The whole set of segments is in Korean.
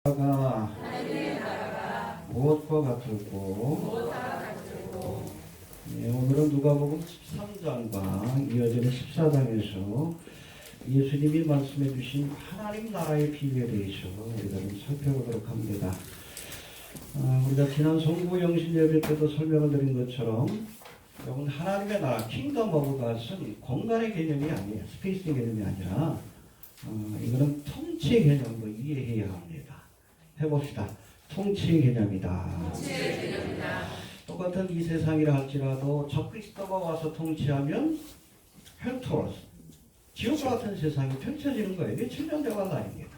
나라가 무엇과 같을고? 오늘은 누가복음 13장과 이어지는 14장에서 예수님이 말씀해 주신 하나님 나라의 비유에 대해서 우리가 좀 살펴보도록 합니다. 우리가 지난 성부 영신 예배 때도 설명을 드린 것처럼 여러분 하나님의 나라 킹덤 오브 갓은 공간의 개념이 아니에요. 스페이스의 개념이 아니라 이거는 통치의 개념으로 이해해야 합니다. 해봅시다. 통치의 개념이다. 똑같은 이 세상이라 할지라도 적그리스도가 와서 통치하면 헬토로스 지옥과 같은 세상이 펼쳐지는 거예요. 이게 7년 대관란입니다.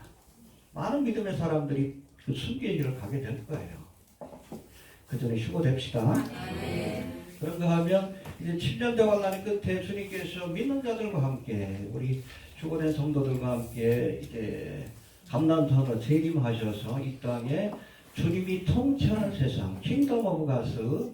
많은 믿음의 사람들이 그 순교의 길을 가게 될 거예요. 그 전에 휴고됩시다. 그런가 하면 이제 7년 대관란의 끝에 주님께서 믿는 자들과 함께 우리 휴고된 성도들과 함께 이제 감난턴으로 재림하셔서 이 땅에 주님이 통치하는 세상, 킹덤 오브 가스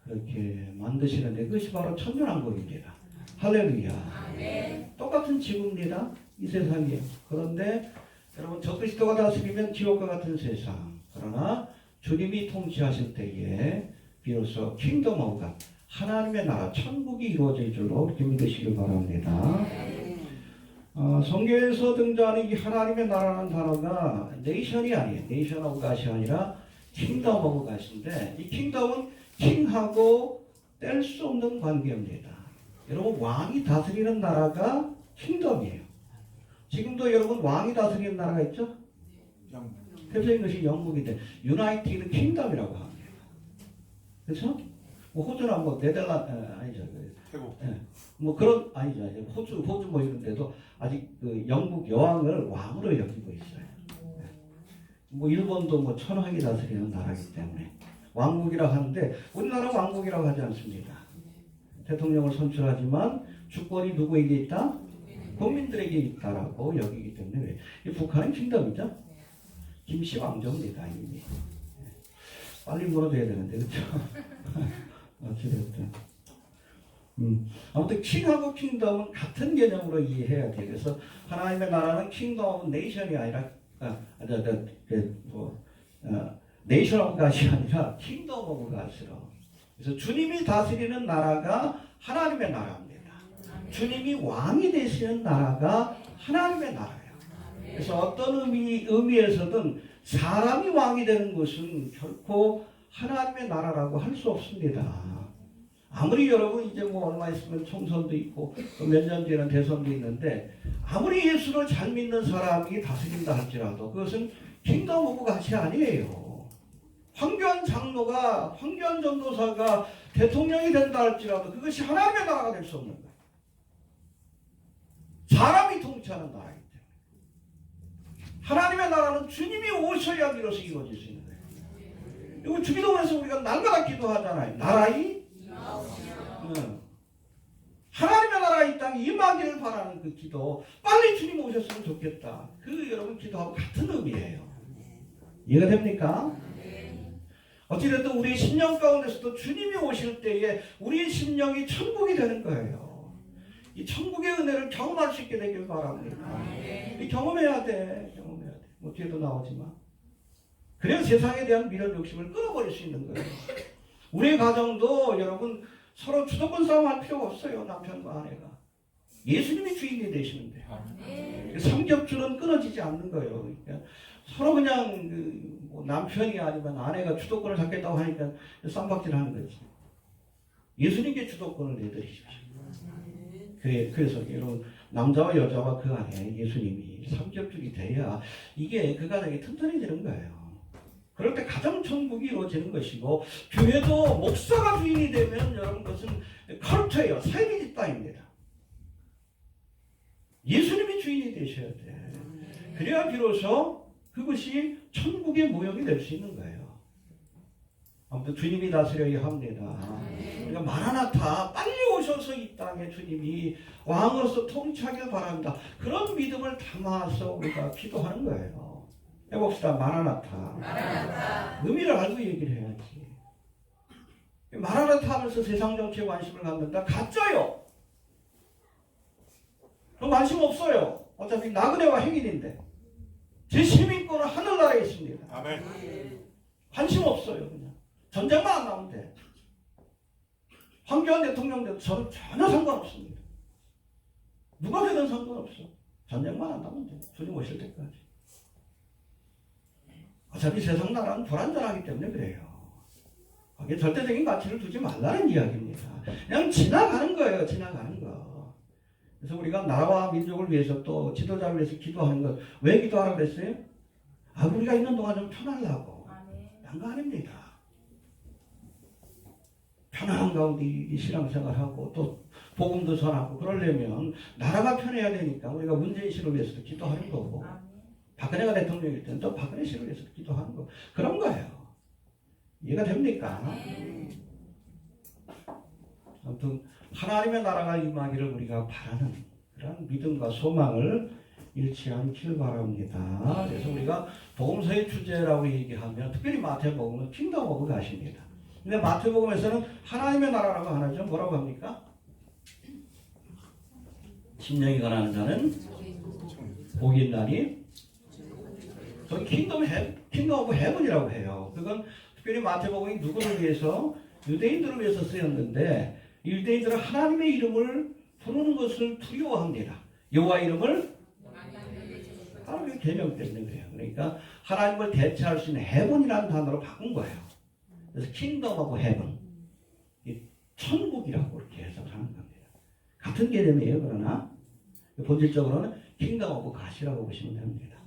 그렇게 만드시는데 그것이 바로 천년왕국입니다. 할렐루야. 똑같은 지구입니다. 이 세상이에요. 그런데 여러분 적그리스도가 다스리면 지옥과 같은 세상. 그러나 주님이 통치하실 때에 비로소 킹덤 오브 갓, 하나님의 나라, 천국이 이루어질 줄로 이렇게 믿으시길 바랍니다. 성경에서 등장하는 이 하나님의 나라라는 단어가 네이션이 아니에요. 네이션 오브 갓이 아니라 킹덤 오브 갓인데 이 킹덤은 킹하고 뗄 수 없는 관계입니다. 여러분 왕이 다스리는 나라가 킹덤이에요. 지금도 여러분 왕이 다스리는 나라가 있죠? 대표적인 것이 영국인데 유나이티드 킹덤이라고 합니다. 그렇죠? 뭐 호주나 뭐 네덜란드 아니죠. 태국. 예. 뭐 그런 아니죠. 호주 뭐 이런 데도 아직 그 영국 여왕을 왕으로 여기고 있어요. 예. 뭐 일본도 뭐 천황이 다스리는 나라이기 때문에 왕국이라고 하는데 우리나라 왕국이라고 하지 않습니다. 대통령을 선출하지만 주권이 누구에게 있다? 국민들에게 있다라고 여기기 때문에 이 북한은 킹덤이죠. 김씨 왕조입니다 이미. 예. 빨리 물어줘야 되는데 그렇죠? 어찌됐든. 아무튼 킹하고 킹덤은 같은 개념으로 이해해야 돼요. 그래서 하나님의 나라는 킹덤 네이션이 아니라 네이션 오브 갓이 아니라 킹덤 오브 갓으로. 그래서 주님이 다스리는 나라가 하나님의 나라입니다. 주님이 왕이 되시는 나라가 하나님의 나라예요. 그래서 어떤 의미에서든 사람이 왕이 되는 것은 결코 하나님의 나라라고 할 수 없습니다. 아무리 여러분 이제 뭐 얼마 있으면 총선도 있고 몇 년 뒤에는 대선도 있는데 아무리 예수를 잘 믿는 사람이 다스린다 할지라도 그것은 킹덤 오브 갓이 아니에요. 황교안 장로가 황교안 전도사가 대통령이 된다 할지라도 그것이 하나님의 나라가 될 수 없는 거예요. 사람이 통치하는 나라이기 때문에 하나님의 나라는 주님이 오셔야 비로소 이루어질 수 있는 거예요. 이거 주기도문에서 우리가 날마다 기도하잖아요. 나라의 하나님의 나라가 이 땅에 임하기를 바라는 그 기도, 빨리 주님 오셨으면 좋겠다. 그 여러분 기도하고 같은 의미예요. 이해가 됩니까? 어찌됐든 우리의 심령 가운데서도 주님이 오실 때에 우리의 심령이 천국이 되는 거예요. 이 천국의 은혜를 경험할 수 있게 되길 바랍니다. 경험해야 돼. 뭐 뒤에도 나오지만. 그래야 세상에 대한 미련 욕심을 끊어버릴 수 있는 거예요. 우리의 가정도 여러분 서로 주도권 싸움 할 필요가 없어요. 남편과 아내가. 예수님이 주인이 되시는데. 삼겹줄은 끊어지지 않는 거예요. 그러니까 서로 그냥 뭐 남편이 아니면 아내가 주도권을 잡겠다고 하니까 쌍박질 하는 거지. 예수님께 주도권을 내드리십시오. 그래서 여러분 남자와 여자와 그 안에 예수님이 삼겹줄이 돼야 이게 그 가정이 튼튼해지는 거예요. 그럴 때 가정 천국이 이루어지는 것이고 교회도 목사가 주인이 되면 여러분 그것은 컬트예요. 삶의 집단입니다. 예수님이 주인이 되셔야 돼. 그래야 비로소 그것이 천국의 무역이 될 수 있는 거예요. 아무튼 주님이 다스려야 합니다. 그러니까 마라나타 빨리 오셔서 이 땅에 주님이 왕으로서 통치하길 바랍니다. 그런 믿음을 담아서 우리가 기도하는 거예요. 해봅시다. 마라나타. 의미를 알고 얘기를 해야지. 마라나타 하면서 세상 정치에 관심을 갖는다? 가짜요. 그럼 관심 없어요. 어차피 나그네와 행인인데. 제 시민권은 하늘나라에 있습니다. 아멘. 관심 없어요. 그냥 전쟁만 안 나오면 돼. 황교안 대통령 돼도 저는 전혀 상관없습니다. 누가 되든 상관없어. 전쟁만 안 나오면 돼. 주님 오실 때까지. 어차피 세상 나라는 불안전하기 때문에 그래요. 거기에 절대적인 가치를 두지 말라는 이야기입니다. 그냥 지나가는 거예요. 지나가는 거. 그래서 우리가 나라와 민족을 위해서 또 지도자를 위해서 기도하는 것. 왜 기도하라고 그랬어요? 우리가 있는 동안 좀 편하려고. 딴 거 아닙니다. 편안한 가운데 이 신앙생활하고 또 복음도 전하고 그러려면 나라가 편해야 되니까 우리가 문재인 씨를 위해서도 기도하는 거고 박근혜가 대통령일 때는 또 박근혜 씨를 위해서도 기도하는 거 그런 거예요. 이해가 됩니까? 아무튼 하나님의 나라가 임하기를 우리가 바라는 그런 믿음과 소망을 잃지 않길 바랍니다. 그래서 우리가 복음서의 주제라고 얘기하면 특별히 마태복음은 킹덤 오브 갓입니다. 근데 마태복음에서는 하나님의 나라라고 안 하죠. 뭐라고 합니까? 심령이 가난한 자는 복이 있나니 저는 킹덤 오브 헤븐이라고 해요. 그건 특별히 마태복음이 누구를 위해서 유대인들을 위해서 쓰였는데 유대인들은 하나님의 이름을 부르는 것을 두려워합니다. 여호와 이름을 하나님의 개명 때문에 그래요. 그러니까 하나님을 대체할 수 있는 헤븐이라는 단어로 바꾼 거예요. 그래서 킹덤 오브 헤븐, 천국이라고 이렇게 해석하는 겁니다. 같은 개념이에요. 그러나 본질적으로는 킹덤 오브 갓이라고 보시면 됩니다.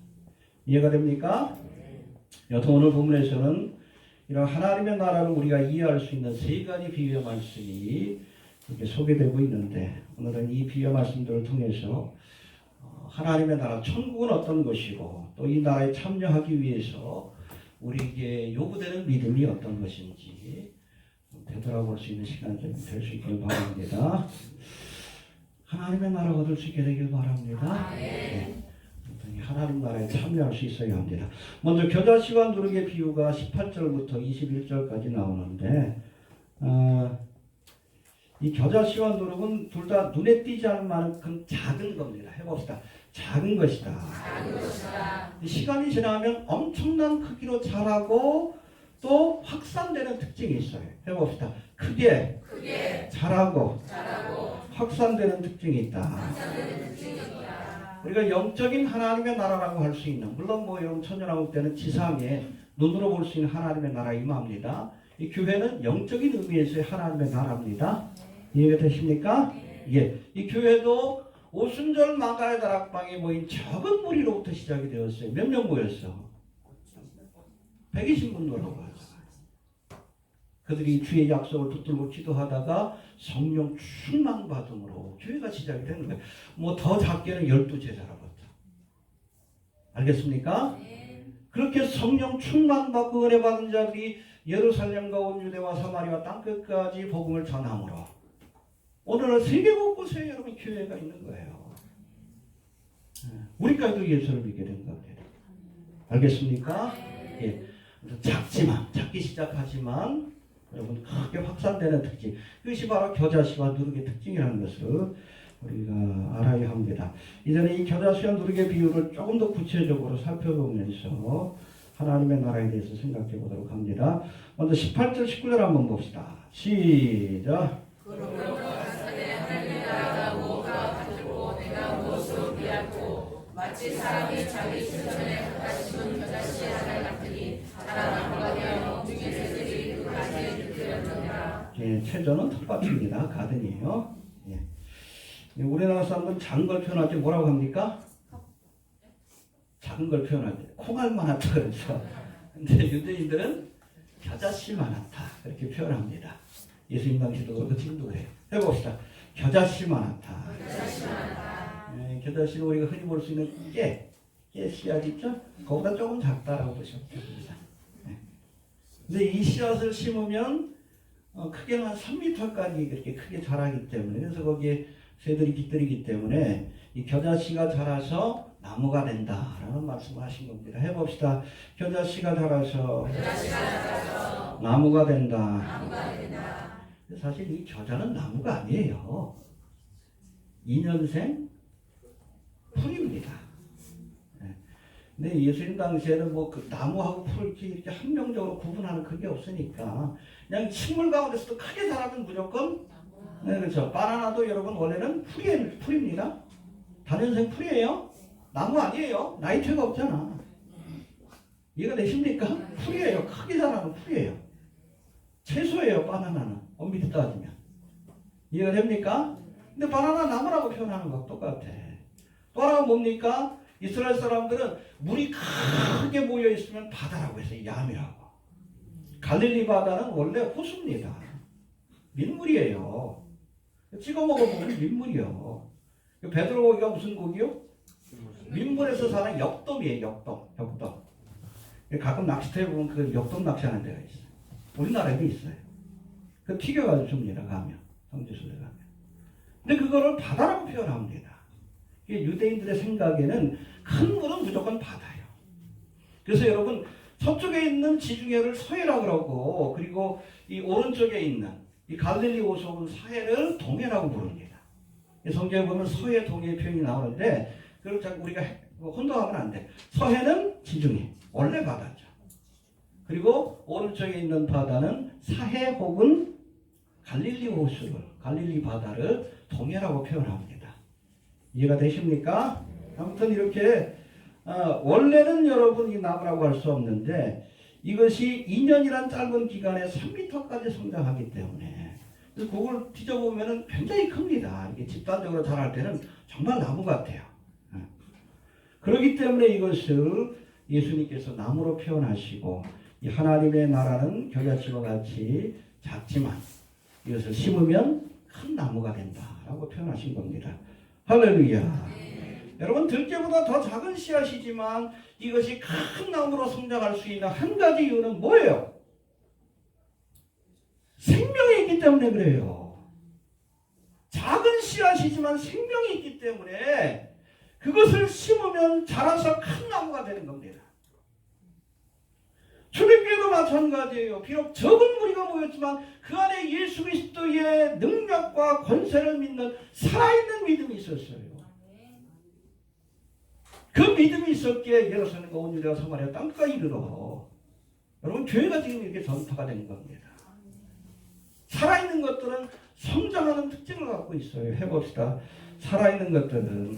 이해가 됩니까? 여튼 오늘 본문에서는 이런 하나님의 나라를 우리가 이해할 수 있는 세 가지 비유의 말씀이 이렇게 소개되고 있는데 오늘은 이 비유의 말씀들을 통해서 하나님의 나라, 천국은 어떤 것이고 또 이 나라에 참여하기 위해서 우리에게 요구되는 믿음이 어떤 것인지 되돌아볼 수 있는 시간이 될 수 있길 바랍니다. 하나님의 나라가 얻을 수 있게 되길 바랍니다. 네. 하나님 나라에 참여할 수 있어야 합니다. 먼저 겨자씨와 누룩의 비유가 18절부터 21절까지 나오는데 이 겨자씨와 누룩은 둘 다 눈에 띄지 않을 만큼 작은 겁니다. 해봅시다. 작은 것이다. 시간이 지나면 엄청난 크기로 자라고 또 확산되는 특징이 있어요. 해봅시다. 크게 자라고 확산되는 특징이 있다. 우리가 영적인 하나님의 나라라고 할 수 있는, 물론 뭐 여러분 천년왕국 때는 지상에 눈으로 볼 수 있는 하나님의 나라 임합니다. 이 교회는 영적인 의미에서의 하나님의 나라입니다. 이해가 되십니까? 예. 이 교회도 오순절 마가의 다락방에 모인 적은 무리로부터 시작이 되었어요. 몇 명 모였어? 120분 노라고 하죠. 그들이 주의 약속을 붙들고 기도하다가 성령 충만받음으로 교회가 시작이 되는 거예요. 뭐 더 작게는 12제자라고 했죠. 알겠습니까? 그렇게 성령 충만받고 은혜 받은 자들이 예루살렘과 온 유대와 사마리아 땅끝까지 복음을 전함으로 오늘은 세계 곳곳에 여러분 교회가 있는 거예요. 우리까지도 예수를 믿게 된 겁니다. 알겠습니까? 예. 작지만 작기 시작하지만 여러분 크게 확산되는 특징, 그것이 바로 겨자씨와 누룩의 특징이라는 것을 우리가 알아야 합니다. 이제는 이 겨자씨와 누룩의 비유를 조금 더 구체적으로 살펴보면서 하나님의 나라에 대해서 생각해 보도록 합니다. 먼저 18절 19절 한번 봅시다. 시작. 마치 사람이 자기 신전에 갖다 심은 겨자씨 하나 같으니 사람과 되어 몽둥이 새들이 그 가지에 들들었느니라. 예, 최저는 텃밭입니다. 가든이에요. 예. 우리나라 사람은 작은 걸 표현할 때 뭐라고 합니까? 작은 걸 표현할 때 콩알만하다 그래서. 근데 유대인들은 겨자씨만하다 그렇게 표현합니다. 예수님 당시도 그렇고 지금도 그래요. 해봅시다. 겨자씨만하다. 겨자씨는 우리가 흔히 볼 수 있는 깨 씨앗 있죠? 그거보다 조금 작다라고 보시면 됩니다. 근데 이 씨앗을 심으면 크게는 한 3m까지 그렇게 크게 자라기 때문에, 그래서 거기에 새들이 깃들이기 때문에 이 겨자씨가 자라서 나무가 된다라는 말씀을 하신 겁니다. 해봅시다. 겨자씨가 자라서 나무가 된다. 사실 이 겨자는 나무가 아니에요. 2년생 풀입니다. 근데 예수님 당시에는 뭐 그 나무하고 풀을 이렇게 한명적으로 구분하는 그게 없으니까 그냥 식물 가운데서도 크게 자라면 무조건 네, 그렇죠. 바나나도 여러분 원래는 풀입니다. 단연생 풀이에요. 나무 아니에요. 나이트가 없잖아. 이해가 되십니까? 풀이에요. 크게 자라는 풀이에요. 채소예요. 바나나는 엄밀히 따지면. 이해가 됩니까? 근데 바나나 나무라고 표현하는 거 똑같아. 또 하나가 뭡니까? 이스라엘 사람들은 물이 크게 모여 있으면 바다라고 해서 야미라고. 갈릴리 바다는 원래 호수입니다. 민물이에요. 찍어 먹어보면 민물이요. 베드로 고기가 무슨 고기요? 민물에서 사는 역돔이에요. 역돔. 가끔 낚시터에 보면 그 역돔 낚시하는 데가 있어요. 우리나라에도 있어요. 그 튀겨가지고 줍니다. 가면 성지순례 가면. 근데 그거를 바다라고 표현합니다. 유대인들의 생각에는 큰 물은 무조건 바다예요. 그래서 여러분 서쪽에 있는 지중해를 서해라고 그러고 그리고 이 오른쪽에 있는 이 갈릴리 호수 사해를 동해라고 부릅니다. 성경에 보면 서해 동해 표현이 나오는데 그걸 자꾸 우리가 혼동하면 안 돼. 서해는 지중해 원래 바다죠. 그리고 오른쪽에 있는 바다는 사해 혹은 갈릴리 호수를 갈릴리 바다를 동해라고 표현합니다. 이해가 되십니까? 아무튼 이렇게 원래는 여러분 이 나무라고 할 수 없는데 이것이 2년이란 짧은 기간에 3m까지 성장하기 때문에 그래서 그걸 뒤져보면 굉장히 큽니다. 이게 집단적으로 자랄 때는 정말 나무 같아요. 그렇기 때문에 이것을 예수님께서 나무로 표현하시고 이 하나님의 나라는 겨자씨와 같이 작지만 이것을 심으면 큰 나무가 된다라고 표현하신 겁니다. 할렐루야. 여러분 들깨보다 더 작은 씨앗이지만 이것이 큰 나무로 성장할 수 있는 한 가지 이유는 뭐예요? 생명이 있기 때문에 그래요. 작은 씨앗이지만 생명이 있기 때문에 그것을 심으면 자라서 큰 나무가 되는 겁니다. 출애굽기도 마찬가지예요. 비록 적은 무리가 모였지만 그 안에 예수 그리스도의 능력과 권세를 믿는 살아있는 믿음이 있었어요. 그 믿음이 있었기에 예루살렘과 온 유대와 사마리아 땅까지 이르러 여러분 교회가 지금 이렇게 전파가 된 겁니다. 살아있는 것들은 성장하는 특징을 갖고 있어요. 해봅시다. 살아있는 것들은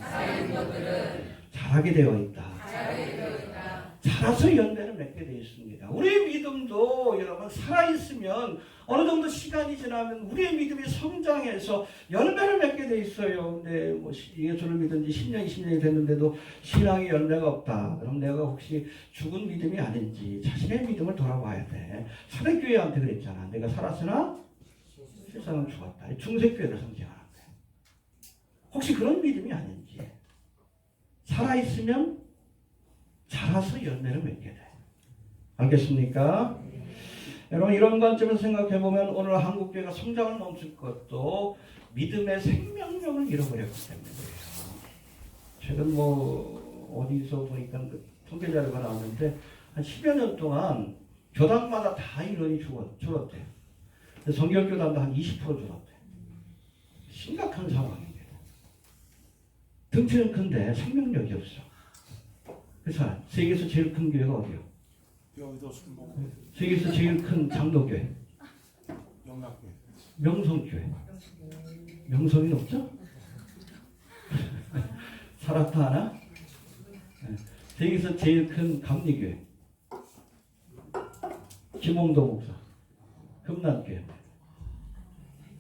자라게 되어 있다. 자라서 열매를 맺게 되어 있습니다. 우리의 믿음도 여러분 살아있으면 어느 정도 시간이 지나면 우리의 믿음이 성장해서 열매를 맺게 되어 있어요. 근데 뭐 예수를 믿은 지 10년, 20년이 됐는데도 신앙의 열매가 없다. 그럼 내가 혹시 죽은 믿음이 아닌지 자신의 믿음을 돌아봐야 돼. 사대교회한테 그랬잖아. 내가 살았으나 세상은 죽었다. 중세교회를 상징하는 거예요. 혹시 그런 믿음이 아닌지. 살아있으면 자라서 열매를 맺게 돼. 알겠습니까? 여러분 이런 관점에서 생각해보면 오늘 한국교회가 성장을 멈출 것도 믿음의 생명력을 잃어버렸기 때문이에요. 최근 뭐 어디서 보니까 그 통계 자료가 나왔는데 한 10여 년 동안 교단마다 다 인원이 줄었대요. 성결교단도 한 20% 줄었대요. 심각한 상황입니다. 등치는 큰데 생명력이 없어. 그래서 세계에서 제일 큰 교회가 어디요? 여의도 순복 세계에서 제일 큰 장로교회 영락교회 명성교회. 명성이 높죠? 살았다 하나? 세계에서 제일 큰 감리교회 김홍도 목사 금난교회.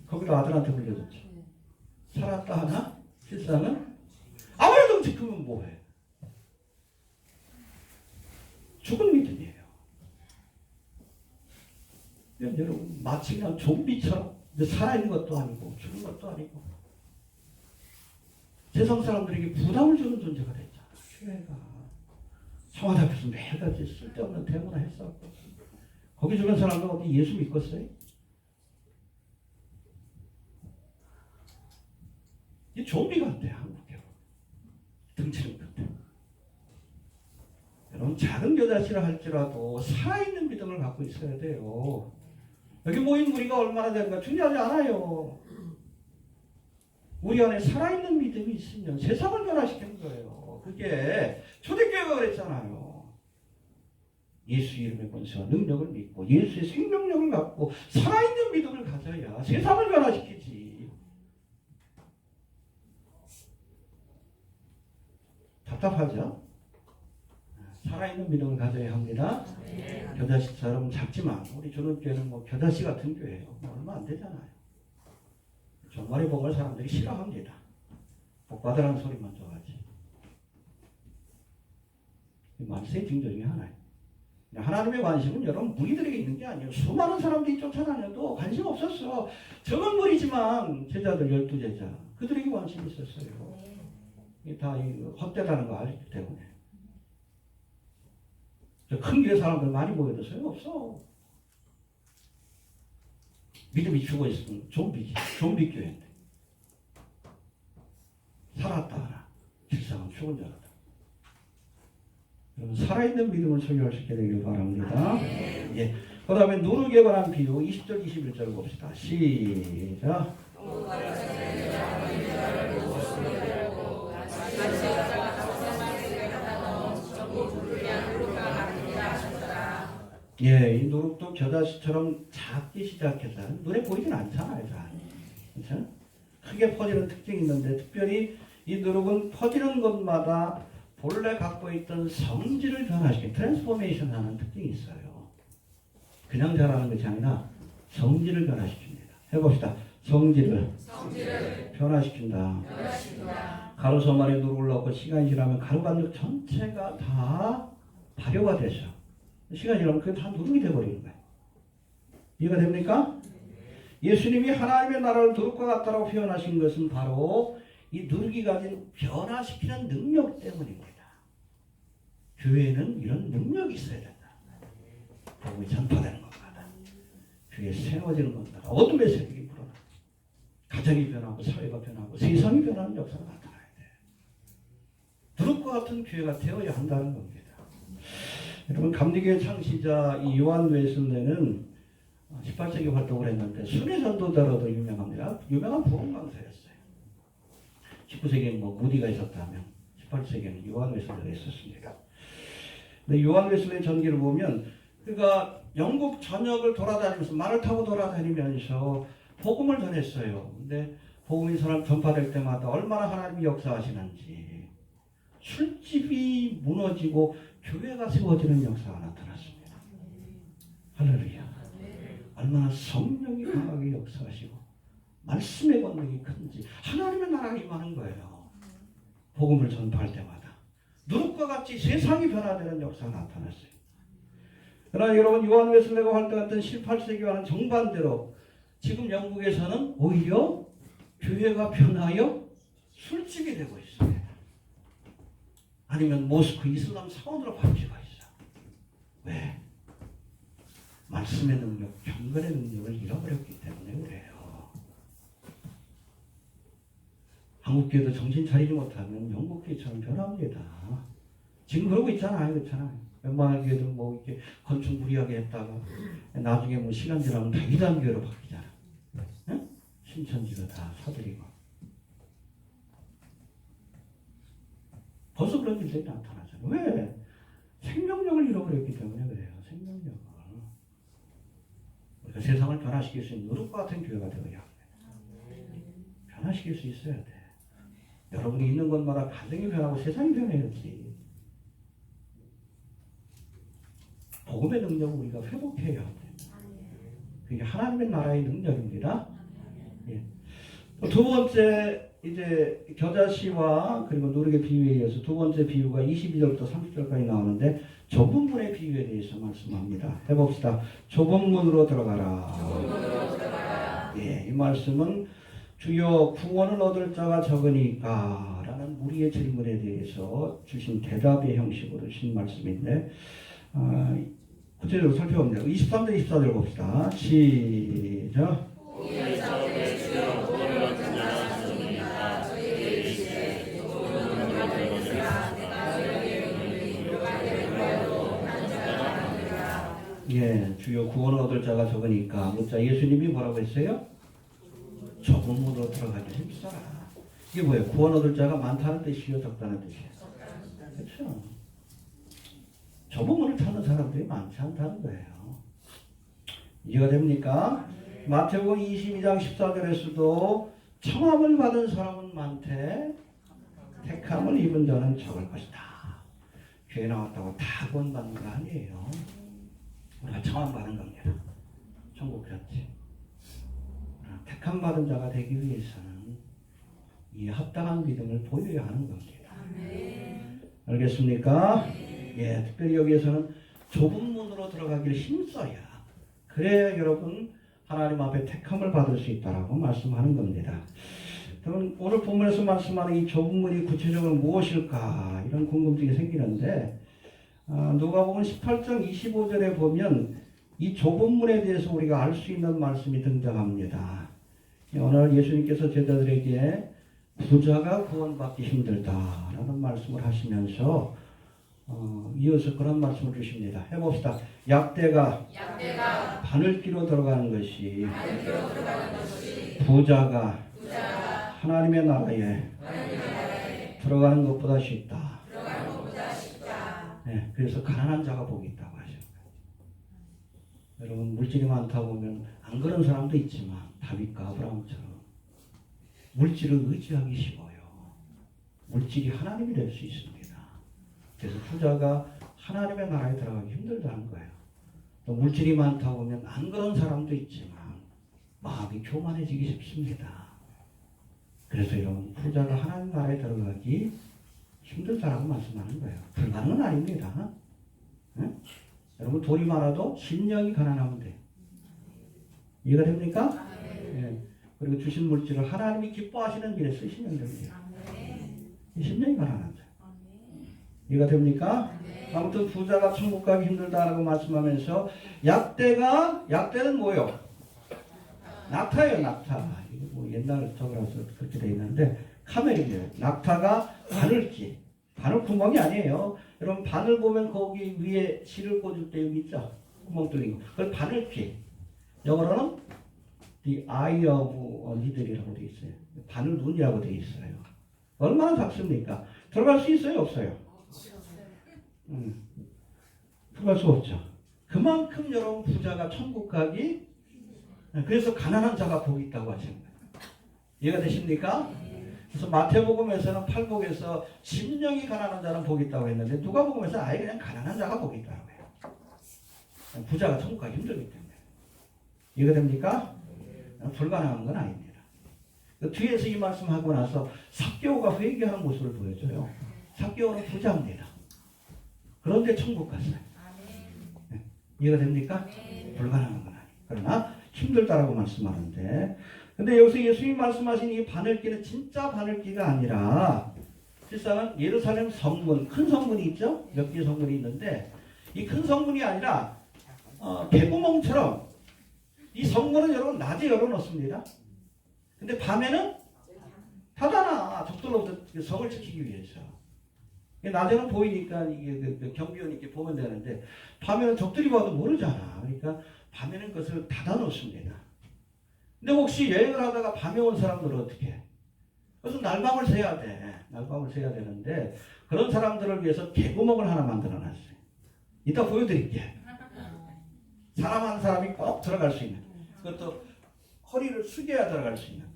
거기도 아들한테 불려줬죠. 살았다 하나? 실상은 아무래도 지금은 뭐해? 죽은 믿음이에요. 여러분 마치 그냥 좀비처럼 살아있는 것도 아니고 죽은 것도 아니고 세상 사람들에게 부담을 주는 존재가 됐잖아. 교회가 청와대 앞에서 매일같이 쓸데없는 대모나 했었고 거기 주변 사람들 어디 예수 믿겠어요? 이 좀비 같아. 한국에 등치는 같아. 여러분 작은 겨자씨라 할지라도 살아있는 믿음을 갖고 있어야 돼요. 여기 모인 우리가 얼마나 되는가 중요하지 않아요. 우리 안에 살아있는 믿음이 있으면 세상을 변화시키는 거예요. 그게 초대교회가 그랬잖아요. 예수 이름의 권세와 능력을 믿고 예수의 생명력을 갖고 살아있는 믿음을 가져야 세상을 변화시키지. 답답하죠? 살아있는 믿음을 가져야 합니다. 겨자씨처럼 작지만 우리 주는교회는 뭐 겨자씨 같은 교회예요. 얼마 안 되잖아요. 정말의 복을 사람들이 싫어합니다. 복 받으라는 소리만 좋아하지. 만세의 징조 중에 하나예요. 하나님의 관심은 여러분 무리들에게 있는 게 아니에요. 수많은 사람들이 쫓아다녀도 관심 없었어. 적은 무리지만 제자들 12제자 그들에게 관심이 있었어요. 이게 다 헛되다는 거 알기 때문에. 큰 교회 사람들 많이 모여도 소용없어. 믿음이 죽어 있으면 좀비 교회인데. 살았다 하나. 실상은 죽은 자다. 여러분 살아있는 믿음을 소유할 수 있게 되길 바랍니다. 예. 그 다음에 누룩에 관한 비유 20절 21절 봅시다. 시작. 예, 이 누룩도 겨자씨처럼 작기 시작해서 눈에 보이진 않잖아요. 잘. 그렇죠? 크게 퍼지는 특징이 있는데 특별히 이 누룩은 퍼지는 것마다 본래 갖고 있던 성질을 변화시키는 트랜스포메이션 하는 특징이 있어요. 그냥 자라는 것이 아니라 성질을 변화시킵니다. 해봅시다. 성질을 변화시킨다. 가루섬 안에 누룩을 넣고 시간이 지나면 가루 반죽 전체가 다 발효가 되죠. 시간이 지나면 그게 다 누룩이 되어버리는 거예요. 이해가 됩니까? 예수님이 하나님의 나라를 누룩과 같다라고 표현하신 것은 바로 이 누룩이 가진 변화시키는 능력 때문입니다. 교회에는 이런 능력이 있어야 된다. 복음이 전파되는 것마다 교회에 세워지는 것마다 어둠의 세력이 불어나 가정이 변하고 사회가 변하고 세상이 변하는 역사가 나타나야 돼. 누룩과 같은 교회가 되어야 한다는 겁니다. 여러분 감리교회 창시자 이 요한 웨슬레는 18세기 활동을 했는데 순회 전도자로도 유명합니다. 유명한 복음 강사였어요. 19세기에는 뭐 무디가 있었다면 18세기에는 요한 웨슬레가 있었습니다. 근데 요한 웨슬레의 전기를 보면 그가 영국 전역을 돌아다니면서 말을 타고 돌아다니면서 복음을 전했어요. 근데 복음이 사람 전파될 때마다 얼마나 하나님이 역사하시는지 술집이 무너지고 교회가 세워지는 역사가 나타났습니다. 할렐루야. 얼마나 성령이 강하게 역사하시고 말씀의 권능이 큰지 하나님의 나라가 임하는 거예요. 복음을 전파할 때마다 누룩과 같이 세상이 변화되는 역사가 나타났어요. 그러나 여러분 요한 웨슬레가 활동했던 18세기와는 정반대로 지금 영국에서는 오히려 교회가 변하여 술집이 되고 있습니다. 아니면 모스크 이슬람 사원으로 바뀌고 있어. 왜? 말씀의 능력, 경건의 능력을 잃어버렸기 때문에 그래요. 한국교회도 정신 차리지 못하면 영국교회처럼 변합니다. 지금 그러고 있잖아요. 그렇잖아요. 웬만한 교회들 뭐 이렇게 건축 무리하게 했다가 나중에 뭐 시간 지나면 다 이단교회로 바뀌잖아. 응? 신천지가 다 사들이고. 벌써 그런 일들이 나타나잖아요. 왜? 생명력을 잃어버렸기 때문에 그래요. 생명력을. 우리가 세상을 변화시킬 수 있는 누룩과 같은 교회가 되어야 합니다. 변화시킬 수 있어야 돼. 여러분이 있는 곳마다 가정이 변하고 세상이 변해야지. 복음의 능력을 우리가 회복해야 합니다. 그게 하나님의 나라의 능력입니다. 예. 두 번째 이제 겨자씨와 그리고 누룩의 비유에 이어서 두 번째 비유가 22절부터 30절까지 나오는데 좁은 문의 비유에 대해서 말씀합니다. 해봅시다. 좁은 문으로 들어가라. 예, 이 말씀은 주여 구원을 얻을 자가 적으니까 라는 무리의 질문에 대해서 주신 대답의 형식으로 주신 말씀인데 구체적으로 살펴봅니다. 23절 24절 봅시다. 시작. 예, 주여 구원을 얻을 자가 적으니까 묻자 예수님이 뭐라고 했어요? 좁은 문으로 들어가기 힘써라. 이게 뭐예요? 구원 얻을 자가 많다는 뜻이에요? 적다는 뜻이에요? 그렇죠? 좁은 문을 찾는 사람들이 많지 않다는 거예요. 이해가 됩니까? 마태복음 22장 14절에서도 청함을 받은 사람은 많되 택함을 입은 자는 적을 것이다. 교회 나왔다고 다 구원받는 거 아니에요. 우리가 청함 받은 겁니다. 천국 그렇지. 택함 받은 자가 되기 위해서는 이 합당한 믿음을 보여야 하는 겁니다. 알겠습니까? 예, 특별히 여기에서는 좁은 문으로 들어가기를 힘써야 그래야 여러분 하나님 앞에 택함을 받을 수 있다라고 말씀하는 겁니다. 그러면 오늘 본문에서 말씀하는 이 좁은 문이 구체적으로 무엇일까 이런 궁금증이 생기는데 누가복음 18장 25절에 보면 이 좁은 문에 대해서 우리가 알 수 있는 말씀이 등장합니다. 오늘 예수님께서 제자들에게 부자가 구원받기 힘들다라는 말씀을 하시면서 이어서 그런 말씀을 주십니다. 해봅시다. 약대가 바늘기로 들어가는 것이 부자가 하나님의 나라에 들어가는 것보다 쉽다. 네, 그래서 가난한 자가 복이 있다고 하셨어요. 여러분 물질이 많다 보면 안 그런 사람도 있지만 다윗과 아브라함처럼 물질을 의지하기 쉬워요. 물질이 하나님이 될 수 있습니다. 그래서 부자가 하나님의 나라에 들어가기 힘들다는 거예요. 또 물질이 많다 보면 안 그런 사람도 있지만 마음이 교만해지기 쉽습니다. 그래서 여러분 부자가 하나님 나라에 들어가기 힘들다라고 말씀하는 거예요. 불가능은 아닙니다. 네? 여러분 돈이 많아도 심령이 가난하면 돼요. 이해가 됩니까? 네. 그리고 주신 물질을 하나님이 기뻐하시는 일에 쓰시면 됩니다. 심령이 가난한 거예요. 이해가 됩니까? 아무튼 부자가 천국 가기 힘들다라고 말씀하면서 약대는 뭐요? 낙타예요, 낙타. 이거 뭐 옛날 저거라서 그렇게 돼 있는데 카멜이에요. 낙타가 바늘기. 바늘 구멍이 아니에요. 여러분 바늘 보면 거기 위에 실을 꽂을 때 여기 있죠? 구멍 뚫린 거. 그걸 바늘기. 영어로는 the eye of needle이라고 돼 있어요. 바늘 눈이라고 돼 있어요. 얼마나 작습니까? 들어갈 수 있어요, 없어요? 들어갈 수 없죠. 그만큼 여러분 부자가 천국 가기 그래서 가난한 자가 복이 있다고 하시는 거예요. 이해가 되십니까? 그래서 마태복음에서는 팔복에서 심령이 가난한 자는 복이 있다고 했는데 누가복음에서 아예 그냥 가난한 자가 복이 있다고 해요. 부자가 천국 가기 힘들기 때문에. 이해가 됩니까? 불가능한 건 아닙니다. 그 뒤에서 이 말씀하고 나서 삭개오가 회개하는 모습을 보여줘요. 삭개오는 부자입니다. 그런데 천국 갔어요. 네. 이해가 됩니까? 불가능한 건 아니에요. 그러나 힘들다라고 말씀하는데 근데 여기서 예수님이 말씀하신 이 바늘기는 진짜 바늘기가 아니라 실상은 예루살렘 성문, 큰 성문이 있죠? 몇 개의 성문이 있는데 이 큰 성문이 아니라 개구멍처럼 이 성문은 여러분 낮에 열어놓습니다. 근데 밤에는 닫아놔. 적들로부터 성을 지키기 위해서. 낮에는 보이니까 이게 경비원이 이렇게 보면 되는데 밤에는 적들이 봐도 모르잖아. 그러니까 밤에는 그것을 닫아놓습니다. 근데 혹시 여행을 하다가 밤에 온 사람들은 어떻게 해? 그래서 날밤을 새야 돼. 날밤을 새야 되는데 그런 사람들을 위해서 개구멍을 하나 만들어놨어요. 이따 보여드릴게. 사람 한 사람이 꼭 들어갈 수 있는. 그것도 허리를 숙여야 들어갈 수 있는.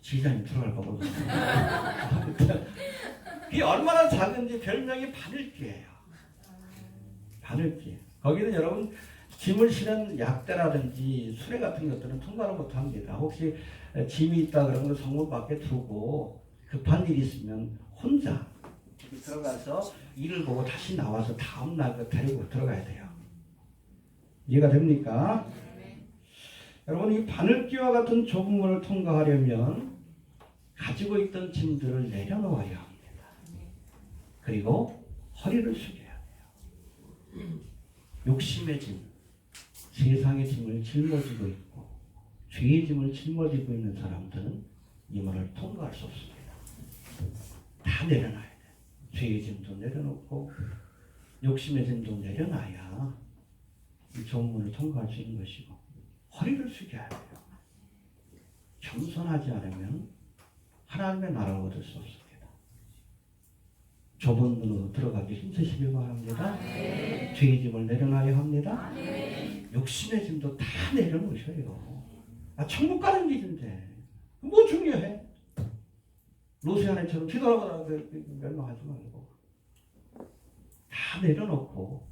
지휘자님 들어갈까 모르겠어요. 그게 얼마나 작은지 별명이 바늘기예요. 바늘기. 거기는 여러분 짐을 실은 약대라든지 수레 같은 것들은 통과를 못합니다. 혹시 짐이 있다 그러면 성문 밖에 두고 급한 일이 있으면 혼자 들어가서 일을 보고 다시 나와서 다음날 그 데리고 들어가야 돼요. 이해가 됩니까? 여러분 이 바늘기와 같은 좁은 문을 통과하려면 가지고 있던 짐들을 내려놓아야 합니다. 그리고 허리를 숙여야 돼요. 욕심의 짐, 세상의 짐을 짊어지고 있고 죄의 짐을 짊어지고 있는 사람들은 이 문을 통과할 수 없습니다. 다 내려놔야 돼요. 죄의 짐도 내려놓고 욕심의 짐도 내려놔야 이 좋은 문을 통과할 수 있는 것이고 허리를 숙여야 돼요. 겸손하지 않으면 하나님의 나라를 얻을 수 없습니다. 좁은 문으로 들어가기 힘쓰시길 바랍니다. 죄의 짐을 내려놔야 합니다. 욕심의 짐도 다 내려놓으셔요. 천국 가는 길인데 뭐 중요해? 로세아네처럼 뒤돌아보다 멸망하지 말고 다 내려놓고,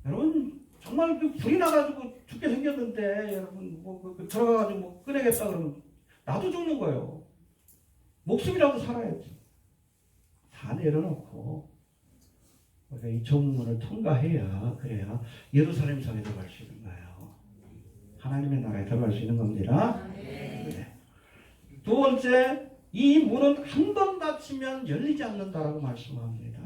여러분 정말 불이 나가지고 죽게 생겼는데 여러분 들어가가지고 꺼내겠다 그러면 나도 죽는 거예요. 목숨이라도 살아야지. 다 내려놓고 우리가 이 좁은 문을 통과해야, 그래야 예루살렘 성에 들어갈 수 있는 거예요. 하나님의 나라에 들어갈 수 있는 겁니다. 네. 두 번째, 이 문은 한 번 닫히면 열리지 않는다라고 말씀합니다.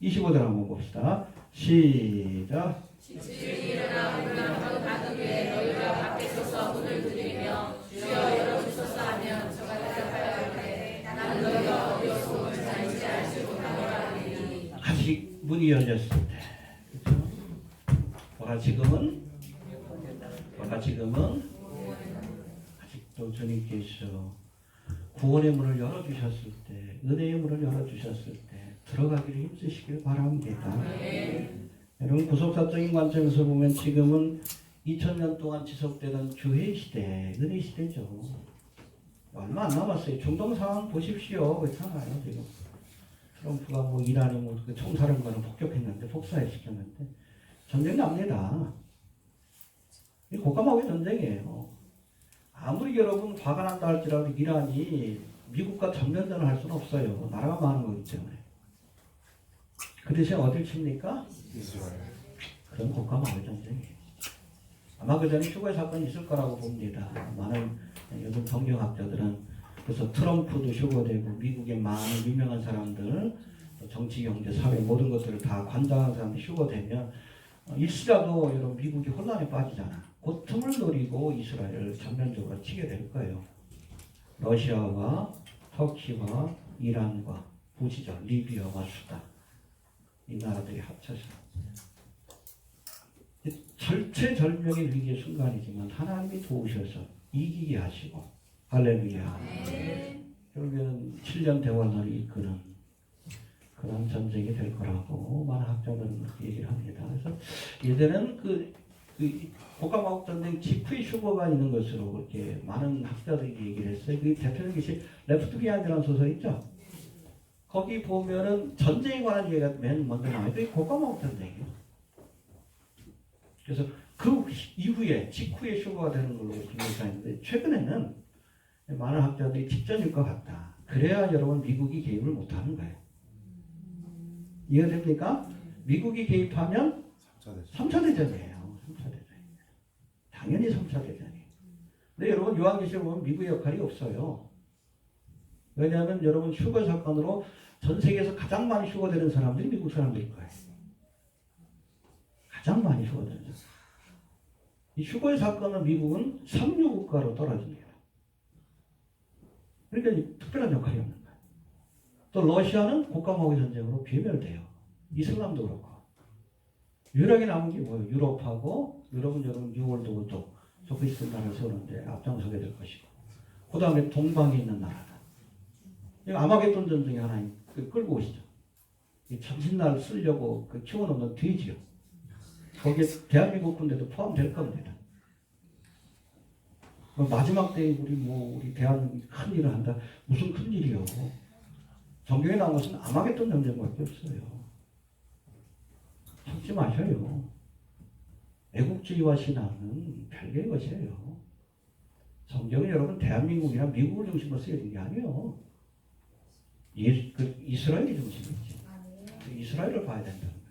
25절 한번 봅시다. 시작. 집주인이 일어나 문을 하고 닫은 후에 너희가 밖에 서서 문을 두드리며 주여 열어주소서 하면 저가 대답하여 이르되 나는 너희가 어디서 문을 닫는지 알지 못하노라 하리니. 아직 문이 열렸을 때, 그렇죠? 지금은 아직도 주님께서 구원의 문을 열어주셨을 때, 은혜의 문을 열어주셨을 때 들어가기를 힘쓰시길 바랍니다. 여러분, 구속사적인 관점에서 보면 지금은 2000년 동안 지속되던 주의 시대, 은혜 시대죠. 얼마 안 남았어요. 중동 상황 보십시오. 그렇잖아요. 지금 트럼프가 이란에 총사령관을 폭격했는데, 폭사시켰는데 전쟁 납니다. 이 고가마의 전쟁이에요. 아무리 여러분 화가 난다 할지라도 이란이 미국과 전면전을 할 수는 없어요. 나라가 많은 거기 때문에. 그 대신 어딜 칩니까? 이스라엘. 그런 고가마의 전쟁이에요. 아마 그 전에 휴거의 사건이 있을 거라고 봅니다. 많은 요즘 성경학자들은, 그래서 트럼프도 휴거되고 미국의 많은 유명한 사람들, 정치, 경제, 사회 모든 것들을 다 관장하는 사람들이 휴거되면 일시라도 여러분 미국이 혼란에 빠지잖아. 그 틈을 노리고 이스라엘을 전면적으로 치게 될 거예요. 러시아와 터키와 이란과 부지전, 리비아와 수단, 이 나라들이 합쳐서 절체절명의 위기의 순간이지만 하나님이 도우셔서 이기게 하시고, 할렐루야. 결국에는 7년 대환란을 이끄는 그런 전쟁이 될 거라고 많은 학자들은 그렇게 얘기를 합니다. 그래서 예전에는 고가마국 전쟁 직후에 휴거가 있는 것으로 그렇게 많은 학자들이 얘기를 했어요. 그 대표적인 것이 레프트 비하인드라는 소설 있죠? 거기 보면은 전쟁에 관한 얘기가 맨 먼저 나와요. 그게 고가마국 전쟁이에요. 그래서 그 이후에, 직후에 휴거가 되는 걸로 기록하는데, 최근에는 많은 학자들이 직전일 것 같다. 그래야 여러분 미국이 개입을 못하는 거예요. 이해됩니까? 미국이 개입하면 3차 대전이에요. 3차 대전. 당연히 3차 대전이에요. 근데 여러분 요한계시록 보면 미국의 역할이 없어요. 왜냐하면 여러분 휴거 사건으로 전 세계에서 가장 많이 휴거되는 사람들이 미국 사람들일 거예요. 가장 많이 휴거되는 사람. 이 휴거의 사건은 미국은 삼류 국가로 떨어집니다. 그러니까 특별한 역할이 없는 거예요. 또 러시아는 고가마국의 전쟁으로 괴멸돼요. 이슬람도 그렇고. 유일하게 남은 게 뭐예요? 유럽하고, 유럽은 여러분 6월도 또 그리스도 나라를 세우는데 앞장서게 될 것이고, 그 다음에 동방에 있는 나라다. 아마겟돈 전쟁이 하나 끌고 오시죠. 이 참신날 쓰려고 키워놓는 돼지요. 거기에 대한민국 군대도 포함될 겁니다. 마지막 때에 우리 대한민국이 큰 일을 한다. 무슨 큰 일이요? 성경에 나온 것은 아마겟돈 전쟁밖에 없어요. 참지 마셔요. 애국주의와 신앙은 별개의 것이에요. 성경은 여러분 대한민국이나 미국을 중심으로 쓰여진 게 아니에요. 이스라엘이 중심이지. 이스라엘을 봐야 된다는 거예요.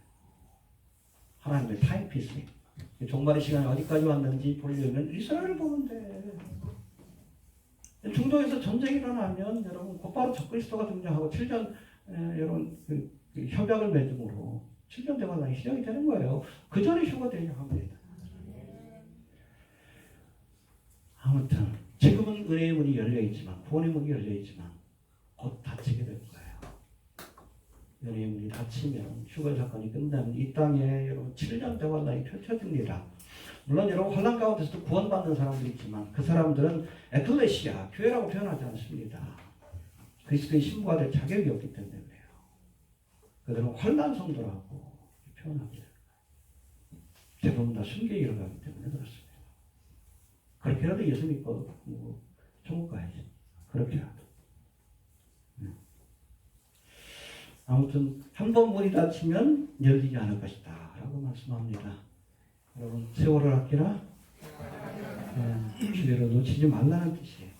하나님의 타임피스. 종말의 시간이 어디까지 왔는지 보려면 이스라엘을 보면 돼. 중동에서 전쟁이 일어나면 여러분 곧바로 적그리스도가 등장하고 7년 여러분 협약을 맺음으로 7년 대환란이 시작이 되는 거예요. 그 전에 휴거되려 합니다. 아무튼 지금은 은혜의 문이 열려 있지만, 구원의 문이 열려 있지만 곧 닫히게 될 거예요. 은혜의 문이 닫히면, 휴거 사건이 끝나면 이 땅에 여러분 7년 대환란이 펼쳐집니다. 물론 여러분 환란 가운데서도 구원받는 사람들이 있지만 그 사람들은 에클레시아, 교회라고 표현하지 않습니다. 그리스도의 신부가 될 자격이 없기 때문에 그래요. 그들은 환난 성도라고 표현합니다. 대부분 다 순교에 가기 때문에 그렇습니다. 그렇게라도 예수 믿고 천국 가야지. 그렇게라도. 아무튼 한 번 문이 닫히면 열리지 않을 것이다 라고 말씀합니다. 여러분 세월을 아끼라 기회를 놓치지 말라는 뜻이에요.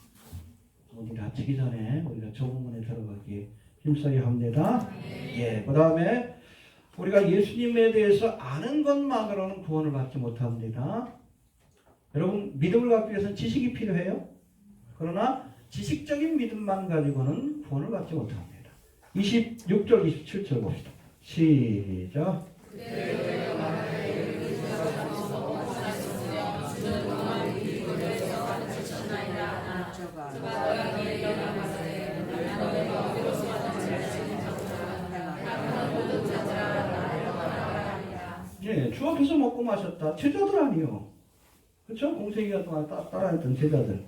문이 닫히기 전에 우리가 좁은 문에 들어가기에 힘써야 합니다. 예, 그 다음에 우리가 예수님에 대해서 아는 것만으로는 구원을 받지 못합니다. 여러분 믿음을 갖기 위해서는 지식이 필요해요. 그러나 지식적인 믿음만 가지고는 구원을 받지 못합니다. 26절 27절 봅시다. 시작. 예, 주 앞에서 먹고 마셨다. 제자들 아니요. 그렇죠? 공생이가 동안 따라했던 제자들.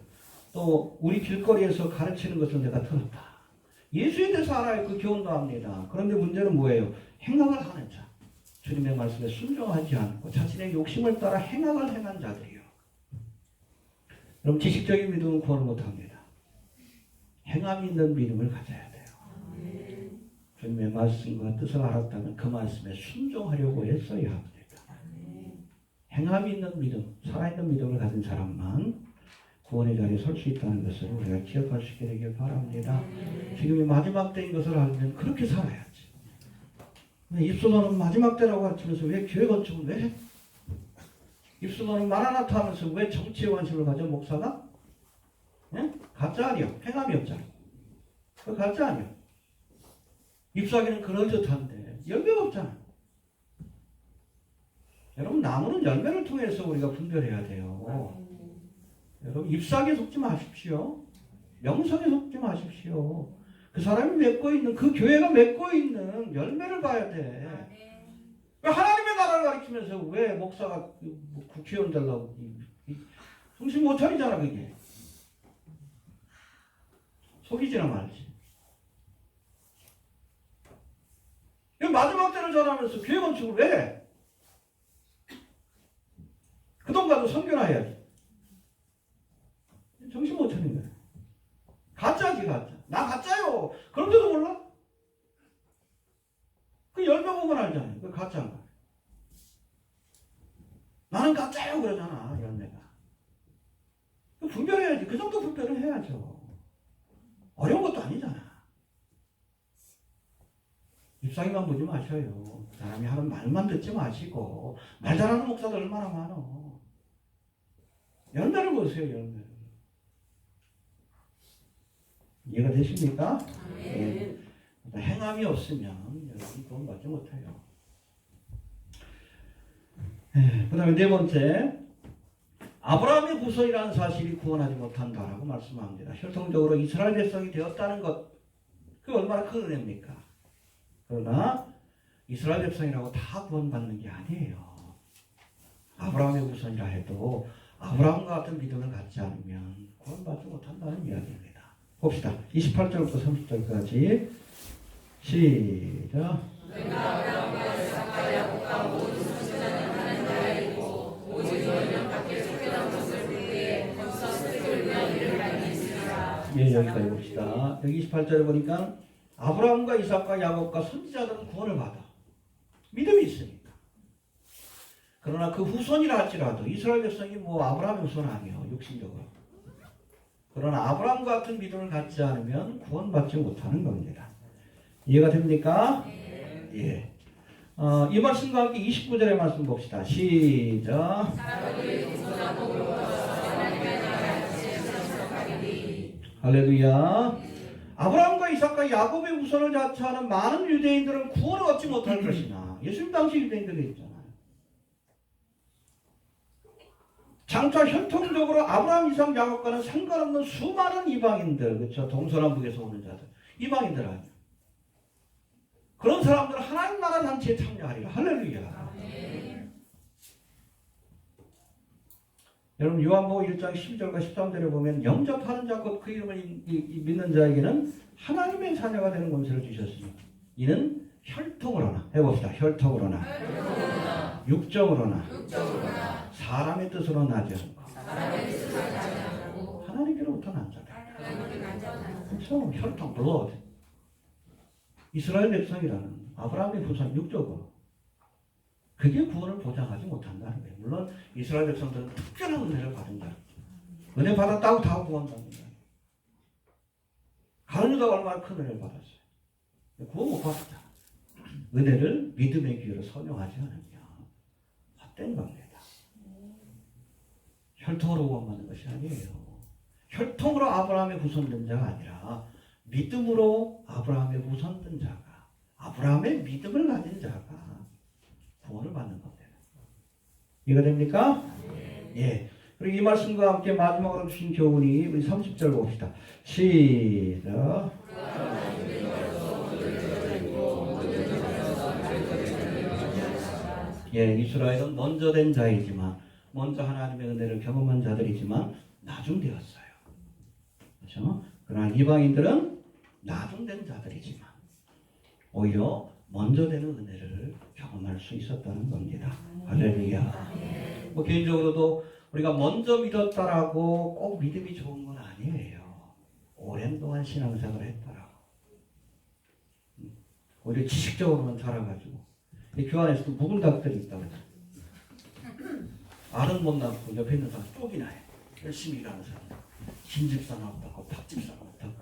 또 우리 길거리에서 가르치는 것을 내가 들었다. 예수에 대해서 알아야 그 교훈도 합니다. 그런데 문제는 뭐예요? 행악을 하는 자. 주님의 말씀에 순종하지 않고 자신의 욕심을 따라 행악을 행한 자들이요. 여러분 지식적인 믿음은 구원을 못합니다. 행함이 있는 믿음을 가져야 돼요. 주님의 말씀과 뜻을 알았다면 그 말씀에 순종하려고 애써야 합니다. 행함이 있는 믿음, 살아있는 믿음을 가진 사람만 구원의 자리에 설 수 있다는 것을 우리가 기억할 수 있게 되길 바랍니다. 지금이 마지막 때인 것을 알면 그렇게 살아야지. 입소서는 마지막 때라고 하면서 왜 교회 건축을 왜 해? 입소서는 마라나타 하면서 왜 정치에 관심을 가져 목사가? 예? 가짜 아니요. 행함이 없잖아. 그 가짜 아니요. 입사하기는 그럴듯한데 열매가 없잖아. 여러분 나무는 열매를 통해서 우리가 분별해야 돼요. 여러분 잎사귀에 속지 마십시오. 명성에 속지 마십시오. 그 사람이 맺고 있는 그 교회가 맺고 있는 열매를 봐야 돼. 왜 하나님의 나라를 가르치면서 왜 목사가 국회의원 되려고 정신 못 차리잖아 그게. 속이지나 말지. 마지막 때를 전하면서 교회 건축을 왜 해? 그 돈 가지고 선교나 해야지. 정신 못 차리는 거야. 가짜지 가짜. 나 가짜요. 그런데도 몰라? 그 열매 보면 알잖아요. 그 가짜인 거야. 나는 가짜요 그러잖아. 열매가. 분별해야지. 그 정도 분별을 해야죠. 어려운 것도 아니잖아. 잎사귀만 보지 마셔요. 사람이 하는 말만 듣지 마시고 말 잘하는 목사들 얼마나 많어. 열매를 보세요. 열매를. 이해가 되십니까? 네. 행함이 없으면 여러분 구원 받지 못해요. 그 다음에 네 번째, 아브라함의 후손이라는 사실이 구원하지 못한다라고 말씀합니다. 혈통적으로 이스라엘 백성이 되었다는 것, 그 얼마나 큰 은혜입니까? 그러나 이스라엘 백성이라고 다 구원받는 게 아니에요. 아브라함의 후손이라 해도 아브라함과 같은 믿음을 갖지 않으면 구원받지 못한다는 이야기입니다. 봅시다. 28절부터 30절까지 시작. 예, 여기까지 봅시다. 여기 28절에 보니까 아브라함과 이삭과 야곱과 선지자들은 구원을 받아. 믿음이 있으니까. 그러나 그 후손이라 할지라도 이스라엘 백성이 뭐 아브라함의 후손 아니에요. 육신적으로. 그러나 아브라함 같은 믿음을 갖지 않으면 구원받지 못하는 겁니다. 이해가 됩니까? 예. 이 말씀과 함께 29절의 말씀 봅시다. 시작. 할렐루야. 아브라함과 이삭과 야곱의 후손을 자처하는 많은 유대인들은 구원을 얻지 못할 것이나 예수님 당시 유대인들이 있잖아요. 장차 혈통적으로 아브라함, 이삭, 야곱과는 상관없는 수많은 이방인들, 그렇죠? 동서남북에서 오는 자들, 이방인들 아니에요. 그런 사람들은 하나님 나라 잔치에 참여하리라. 할렐루야. 여러분 요한복음 1장 12절과 13절에 보면 영접하는 자 곧 그 이름을 믿는 자에게는 하나님의 자녀가 되는 권세를 주셨으니 이는 혈통으로나 해봅시다. 혈통으로나 육정으로나 사람의 뜻으로 나지 않고 하나님께로부터 난 자다. 그렇죠. 혈통, blood. 이스라엘 백성이라는 아브라함의 후손 육적으로 그게 구원을 보장하지 못한다는 거예요. 물론 이스라엘 백성들은 특별한 은혜를 받은 자, 은혜 받았다고 다 구원받는 거예요. 가룟 유다가 얼마나 큰 은혜를 받았어요. 구원 못 받았다. 은혜를 믿음의 기회로 선용하지 않으면 헛된 겁니다. 혈통으로 구원받는 것이 아니에요. 혈통으로 아브라함의 후손된 자가 아니라 믿음으로 아브라함의 후손된 자가, 아브라함의 믿음을 가진 자가 구원을 받는 겁니다. 이해가 됩니까? 예. 그리고 이 말씀과 함께 마지막으로 주신 교훈이 우리 30절 봅시다. 시작. 예, 이스라엘은 먼저 된 자이지만, 먼저 하나님의 은혜를 경험한 자들이지만 나중되었어요. 그렇죠? 그러나 이방인들은 나중된 자들이지만 오히려 먼저 되는 은혜를 경험할 수 있었다는 겁니다. 할렐루야. 뭐 개인적으로도 우리가 먼저 믿었다라고 꼭 믿음이 좋은 건 아니에요. 오랜 동안 신앙생활을 했다라고. 오히려 지식적으로만 자라가지고 이 교환에서도 묵은 닭들이 있다고 해요. 알은 못 낳고 옆에 있는 사람 쪽이 나요. 열심히 일하는 사람. 김집사는 없다고 닭집사는 없다고.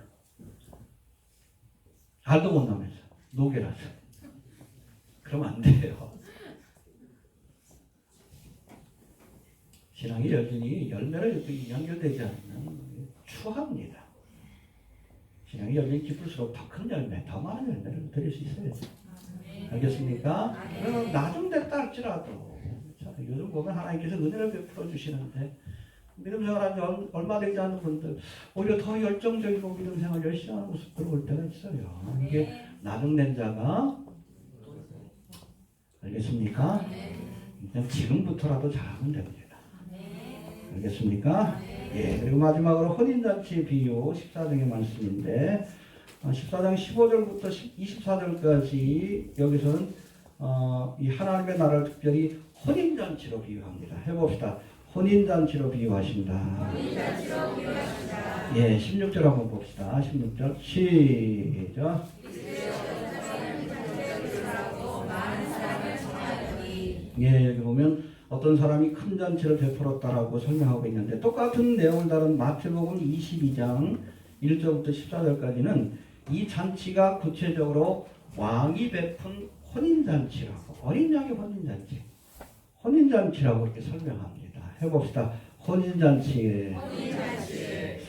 알도 못 낳으면서 노개라서. 그러면 안 돼요. 신앙이 여전히 열매를 연결되지 않는 추합니다. 신앙이 여전히 깊을수록 더 큰 열매, 더 많은 열매를 드릴 수 있어요. 알겠습니까? 그러면 나중됐다 할지라도 요즘 보면 하나님께서 은혜를 베풀어 주시는데 믿음 생활한 지 얼마 되지 않은 분들 오히려 더 열정적이고 믿음 생활 열심히 하는 모습을 볼 때가 있어요. 이게 나중된 자가 알겠습니까? 그냥 지금부터라도 잘하면 됩니다. 알겠습니까? 예. 그리고 마지막으로 혼인잔치 비유 14장의 말씀인데 14장 15절부터 24절까지 여기서는 이 하나님의 나라를 특별히 혼인잔치로 비유합니다. 해봅시다. 혼인잔치로 비유하신다. 예, 16절 한번 봅시다. 16절 시작. 예, 여기 보면 어떤 사람이 큰 잔치를 베풀었다라고 설명하고 있는데 똑같은 내용을 다룬 마태복음 22장 1절부터 14절까지는 이 잔치가 구체적으로 왕이 베푼 혼인잔치라고, 어린 양의 혼인잔치, 혼인잔치라고 이렇게 설명합니다. 해봅시다. 혼인잔치에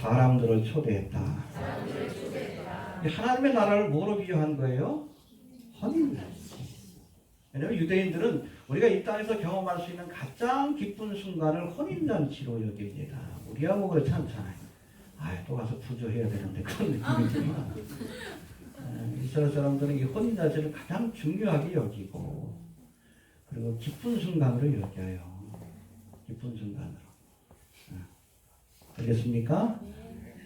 사람들을 초대했다. 하나님의 나라를 뭐로 비유한 거예요? 혼인잔치. 왜냐하면 유대인들은 우리가 이 땅에서 경험할 수 있는 가장 기쁜 순간을 혼인잔치로 여깁니다. 우리야 뭐 그렇지 않잖아요. 또 가서 부조해야 되는데 그런 느낌이지만 이스라엘 사람들은 이 혼인잔치를 가장 중요하게 여기고 그리고 기쁜 순간으로 여겨요. 기쁜 순간으로. 알겠습니까?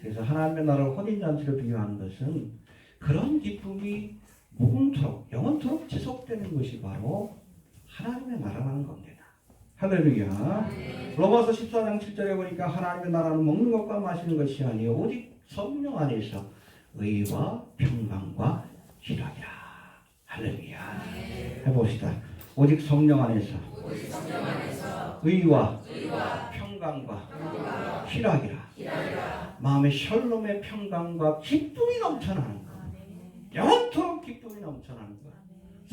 그래서 하나님의 나라를 혼인잔치로 비유하는 것은 그런 기쁨이 무궁토록 영원토록 지속되는 것이 바로 하나님의 나라라는 겁니다. 할렐루야. 로마서 14장 7절에 보니까 하나님의 나라는 먹는 것과 마시는 것이 아니요 오직 성령 안에서 의와 평강과 희락이라. 할렐루야. 해봅시다. 오직 성령 안에서 의와 평강과 희락이라. 마음의 샬롬의 평강과 기쁨이 넘쳐나는 것. 영원토록 기쁨이 넘쳐나는 것.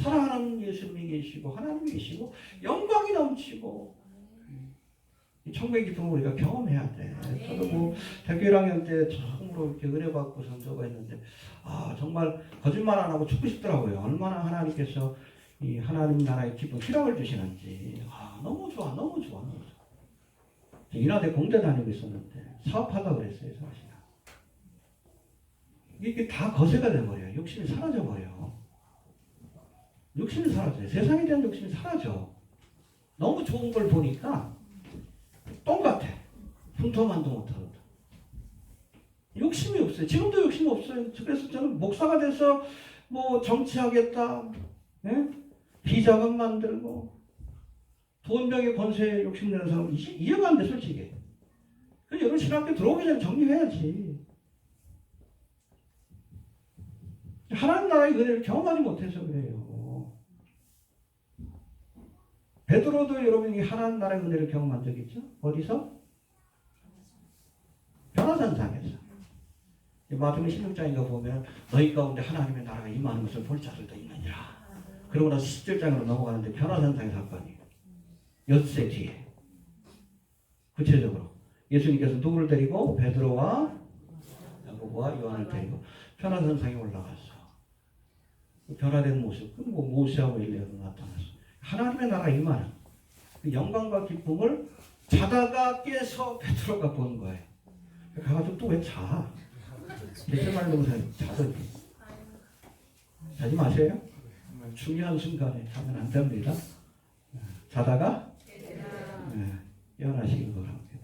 사랑하는 예수님이 계시고 하나님이 계시고 영광이 넘치고 이 천국의 기쁨을 우리가 경험해야 돼. 저도 뭐 대교 1학년 때 처음으로 이렇게 은혜 받고 선교가 했는데 정말 거짓말 안 하고 죽고 싶더라고요. 얼마나 하나님께서 이 하나님 나라의 기쁨 희락을 주시는지 너무 좋아. 인하대 공대 다니고 있었는데 사업하려고 그랬어요. 사실 이게 다 거세가 돼버려요. 욕심이 사라져버려요. 욕심이 사라져요. 세상에 대한 욕심이 사라져. 너무 좋은 걸 보니까 똑같아. 흉터만도 못하거든. 욕심이 없어요. 지금도 욕심이 없어요. 그래서 저는 목사가 돼서 뭐 정치하겠다, 예? 비자금 만들고 돈병의 권세에 욕심내는 사람 이해가 안 돼, 솔직히. 그래서 여러분 신학교 들어오기 전에 정리해야지. 하나님 나라의 은혜를 경험하지 못해서 그래요. 베드로도 여러분이 하나님 나라의 은혜를 경험한 적 있죠? 어디서? 변화산상에서. 마태복음 16장인가 보면 너희 가운데 하나님의 나라가 임하는 것을 볼 자들도 있느니라. 그러고 나서 17장으로 넘어가는데 변화산상의 사건이에요. 엿새 뒤에. 구체적으로 예수님께서 누구를 데리고? 베드로와 야고보와 요한을 데리고 변화산상에 올라갔어. 변화된 모습, 그리고 모세하고 엘리야도 나타났어. 하나님의 나라 임하는 그 영광과 기쁨을 자다가 깨서 베드로가 본 거예요. 가가지고 또 왜 자? 대체말 동사 자더니 자지 마세요. 중요한 순간에 자면 안 됩니다. 자다가 깨어나시길 바랍니다.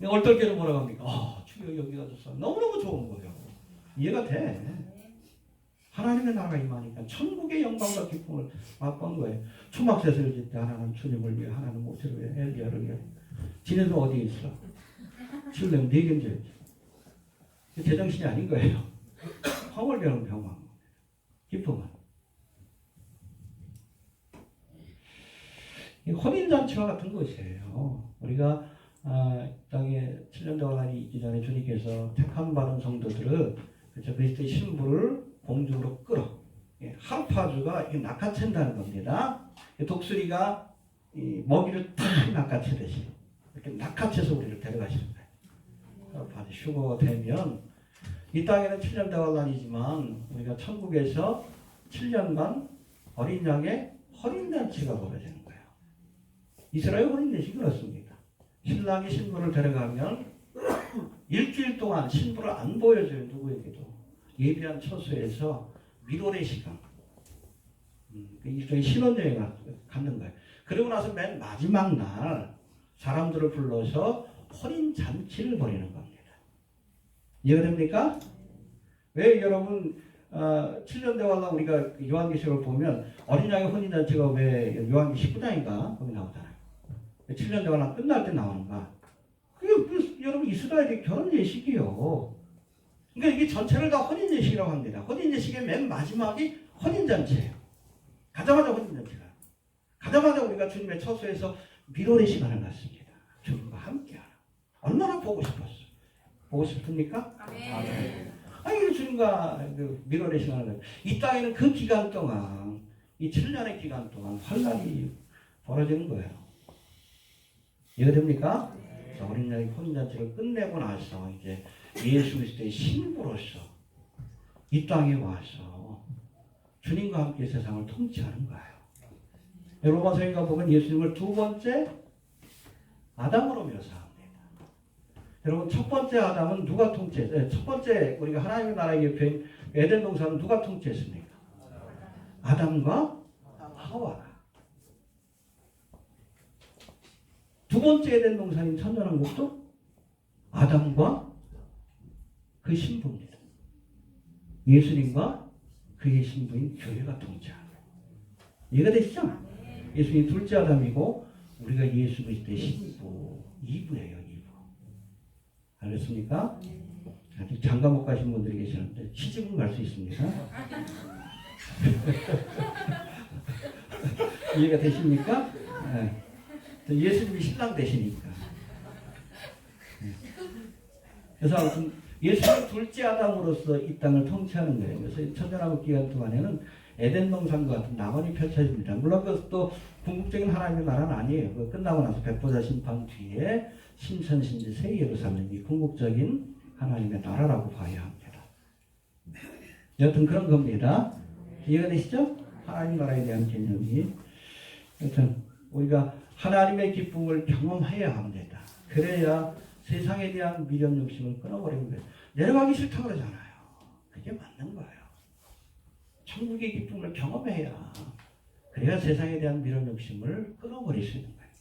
얼떨결에 뭐라고 합니까? 주여 여기 가서 너무너무 좋은 거예요. 이해가 돼. 하나님의 나라가 임하니까 천국의 영광과 기쁨을 맛본 거예요. 초막새를 짓 때 하나는 주님을 위해, 하나는 모세를 위해, 엘리야를 위해. 지네들 어디 있어? 지금 네 견제였죠. 제정신이 아닌 거예요. 황홀병은 병망, 기쁨은. 혼인잔치와 같은 것이에요. 우리가 땅에 7년 동안 있기 전에 주님께서 택함 받은 성도들은 그렇죠, 그리스도의 신부를 공중으로 끌어 하루파주가 낚아챈다는 겁니다. 독수리가 먹이를 탁 낚아채듯이 이렇게 낚아채서 우리를 데려가시는 거예요. 하루파주 휴거가 되면 이 땅에는 7년 대환란이지만 우리가 천국에서 7년간 어린 양의 혼인잔치가 벌어지는 거예요. 이스라엘 혼인잔치 그렇습니다. 신랑이 신부를 데려가면 일주일 동안 신부를 안 보여줘요. 누구에게도. 예비한 처소에서 미로의 시간, 일종의 신혼여행을 갖는 거예요. 그리고 나서 맨 마지막 날 사람들을 불러서 혼인잔치를 벌이는 겁니다. 이해가 됩니까? 왜 여러분 7년 대환란 우리가 요한계시록을 보면 어린 양의 혼인잔치가 왜 요한계시록 19장인가 거기 나오잖아요. 7년 대환란 끝날 때 나오는가? 그게 여러분 이스라엘의 결혼 예식이요. 그러니까 이게 전체를 다 혼인 예식이라고 합니다. 혼인 예식의 맨 마지막이 혼인잔치예요. 가자마자 혼인잔치가. 가자마자 우리가 주님의 처소에서 미로의 시간을 갖습니다. 주님과 함께하라. 얼마나 보고 싶었어. 보고 싶습니까? 아멘. 아니 주님과 그 미로의 시간을 갖. 이 땅에는 그 기간 동안, 이 7년의 기간 동안 환란이 벌어지는 거예요. 이해됩니까? 어린 양의 혼인잔치를 끝내고 나서 이제 예수 그리스도의 신부로서 이 땅에 와서 주님과 함께 세상을 통치하는 거예요. 로마서에 보면 예수님을 두 번째 아담으로 묘사합니다. 여러분 첫 번째 아담은 누가 통치했어요? 첫 번째 우리가 하나님의 나라의 옆에 에덴 동산은 누가 통치했습니까? 아담과 하와. 두 번째 에덴 동산인 천년왕국도 아담과 그 신부입니다. 예수님과 그의 신부인 교회가 통치하는 거예요. 이해가 되시죠? 예수님이 둘째 아담이고 우리가 예수 그리스도의 신부 2부예요. 2부. 알겠습니까? 아직 장가 못 가신 분들이 계시는데 시집은 갈 수 있습니다. 이해가 되십니까? 네. 예수님이 신랑 되시니까. 그래서 아무튼 예수님 둘째 아담으로서 이 땅을 통치하는 거예요. 그래서 천년왕국 기간 동안에는 에덴 동산과 같은 낙원이 펼쳐집니다. 물론 그것도 궁극적인 하나님의 나라는 아니에요. 그 끝나고 나서 백보자 심판 뒤에 신천신지 새 예루살렘이 궁극적인 하나님의 나라라고 봐야 합니다. 여튼 그런 겁니다. 이해가 되시죠? 하나님 나라에 대한 개념이. 여튼 우리가 하나님의 기쁨을 경험해야 합니다. 그래야 세상에 대한 미련 욕심을 끊어버리는 거예요. 내려가기 싫다고 그러잖아요. 그게 맞는 거예요. 천국의 기쁨을 경험해야 그래야 세상에 대한 미련 욕심을 끊어버릴 수 있는 거예요.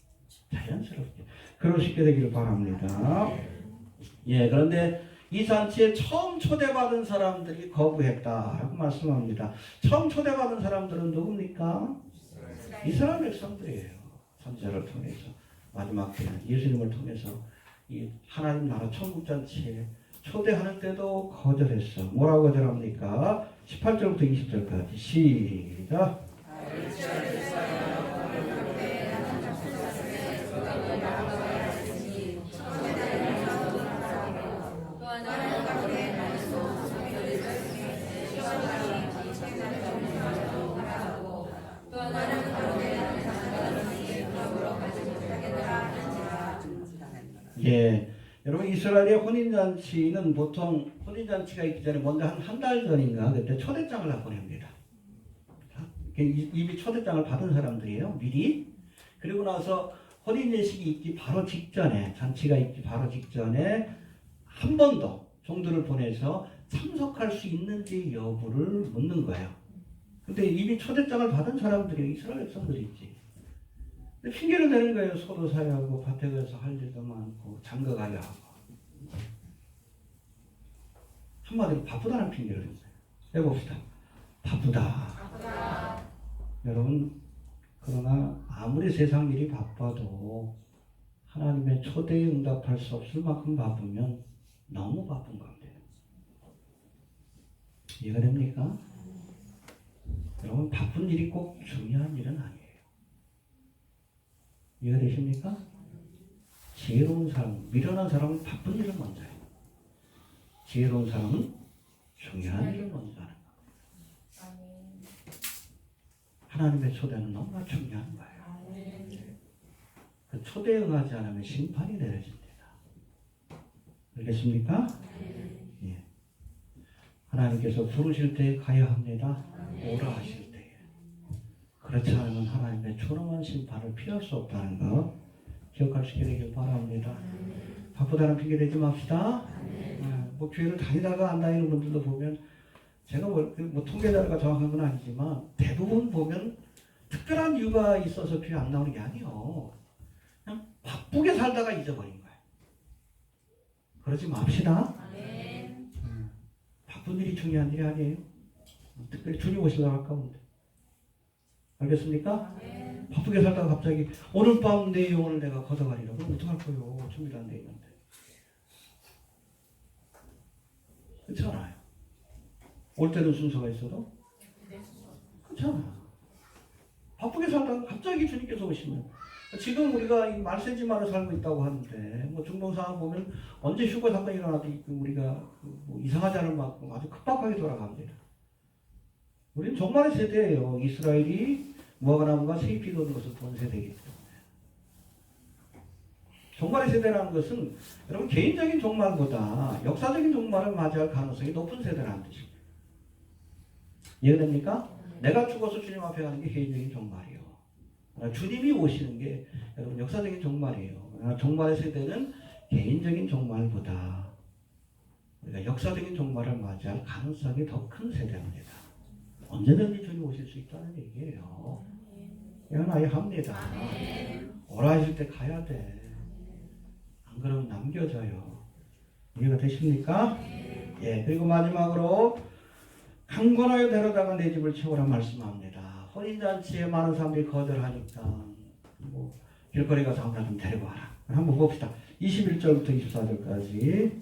자연스럽게. 그럴 수 있게 되기를 바랍니다. 예, 그런데 이 잔치에 처음 초대받은 사람들이 거부했다라고 말씀합니다. 처음 초대받은 사람들은 누굽니까? 이스라엘 백성들이에요. 선지자를 통해서 마지막 때는 예수님을 통해서 이 하나님 나라 천국 잔치에 초대하는 때도 거절했어. 뭐라고 거절합니까? 18절부터 20절까지 시작. 예, 여러분 이스라엘의 혼인잔치는 보통 혼인잔치가 있기 전에 먼저 한 달 전인가 그때 초대장을 다 보냅니다. 이미 초대장을 받은 사람들이에요. 미리. 그리고 나서 혼인예식이 있기 바로 직전에 잔치가 있기 바로 직전에 한 번 더 종들을 보내서 참석할 수 있는지 여부를 묻는 거예요. 근데 이미 초대장을 받은 사람들이 이스라엘 백성들이지. 근데 핑계를 대는 거예요. 소도 사야 하고 밭에 가서 할 일도 많고 장가 가야 하고. 한마디로 바쁘다는 핑계를 댄 거예요. 해봅시다. 바쁘다. 여러분 그러나 아무리 세상 일이 바빠도 하나님의 초대에 응답할 수 없을 만큼 바쁘면 너무 바쁜 겁니다. 이해가 됩니까? 여러분 바쁜 일이 꼭 중요한 일은 아니에요. 이해가 되십니까? 지혜로운 사람, 미련한 사람은 바쁜 일을 먼저 해요. 지혜로운 사람은 중요한 일을 먼저 하는 거예요. 하나님의 초대는 너무나 중요한 거예요. 그 초대에 응하지 않으면 심판이 내려집니다. 알겠습니까? 예. 하나님께서 부르실 때에 가야 합니다. 오라 하실 때에. 그렇지 않으면 하나님의 초롱한 심판을 피할 수 없다는 거 기억할 수 있게 되길 바랍니다. 바쁘다는 핑계 대지 맙시다. 뭐 교회를 다니다가 안 다니는 분들도 보면 제가 뭐 통계 자료가 정확한 건 아니지만 대부분 보면 특별한 이유가 있어서 교회 안 나오는 게 아니에요. 그냥 바쁘게 살다가 잊어버린 거예요. 그러지 맙시다. 바쁜 일이 중요한 일이 아니에요. 특별히 주님 오시려고 할 가운데. 알겠습니까? 바쁘게 살다가 갑자기 오늘 밤 내 영혼을 내가 걷어가리라. 그럼 어떡할 거예요? 준비도 안 돼 있는데. 그렇잖아요. 올 때는 순서가 있어도 그렇잖아. 바쁘게 살다가 갑자기 주님께서 오시면 지금 우리가 이 말세지만을 살고 있다고 하는데 뭐 중동 상황 보면 언제 휴가 사건이 일어나도 우리가 뭐 이상하지 않을 만큼 아주 급박하게 돌아갑니다. 우리는 종말의 세대예요. 이스라엘이 무화과나무가 세입이 도는 것을 본 세대이기 때문에. 종말의 세대라는 것은 여러분 개인적인 종말보다 역사적인 종말을 맞이할 가능성이 높은 세대라는 뜻입니다. 이해됩니까? 내가 죽어서 주님 앞에 가는 게 개인적인 종말이에요. 주님이 오시는 게 여러분 역사적인 종말이에요. 종말의 세대는 개인적인 종말보다 우리가 역사적인 종말을 맞이할 가능성이 더 큰 세대입니다. 언제든지 주님 오실 수 있다는 얘기예요. 이건 아예 합니다. 오라 하실 때 가야 돼. 안 그러면 남겨져요. 이해가 되십니까? 예. 그리고 마지막으로 강권하여 데려다가 내 집을 채우라 말씀합니다. 혼인잔치에 많은 사람들이 거절하니까 뭐 길거리 가서 아무나 좀 데리고 와라. 한번 봅시다. 21절부터 24절까지.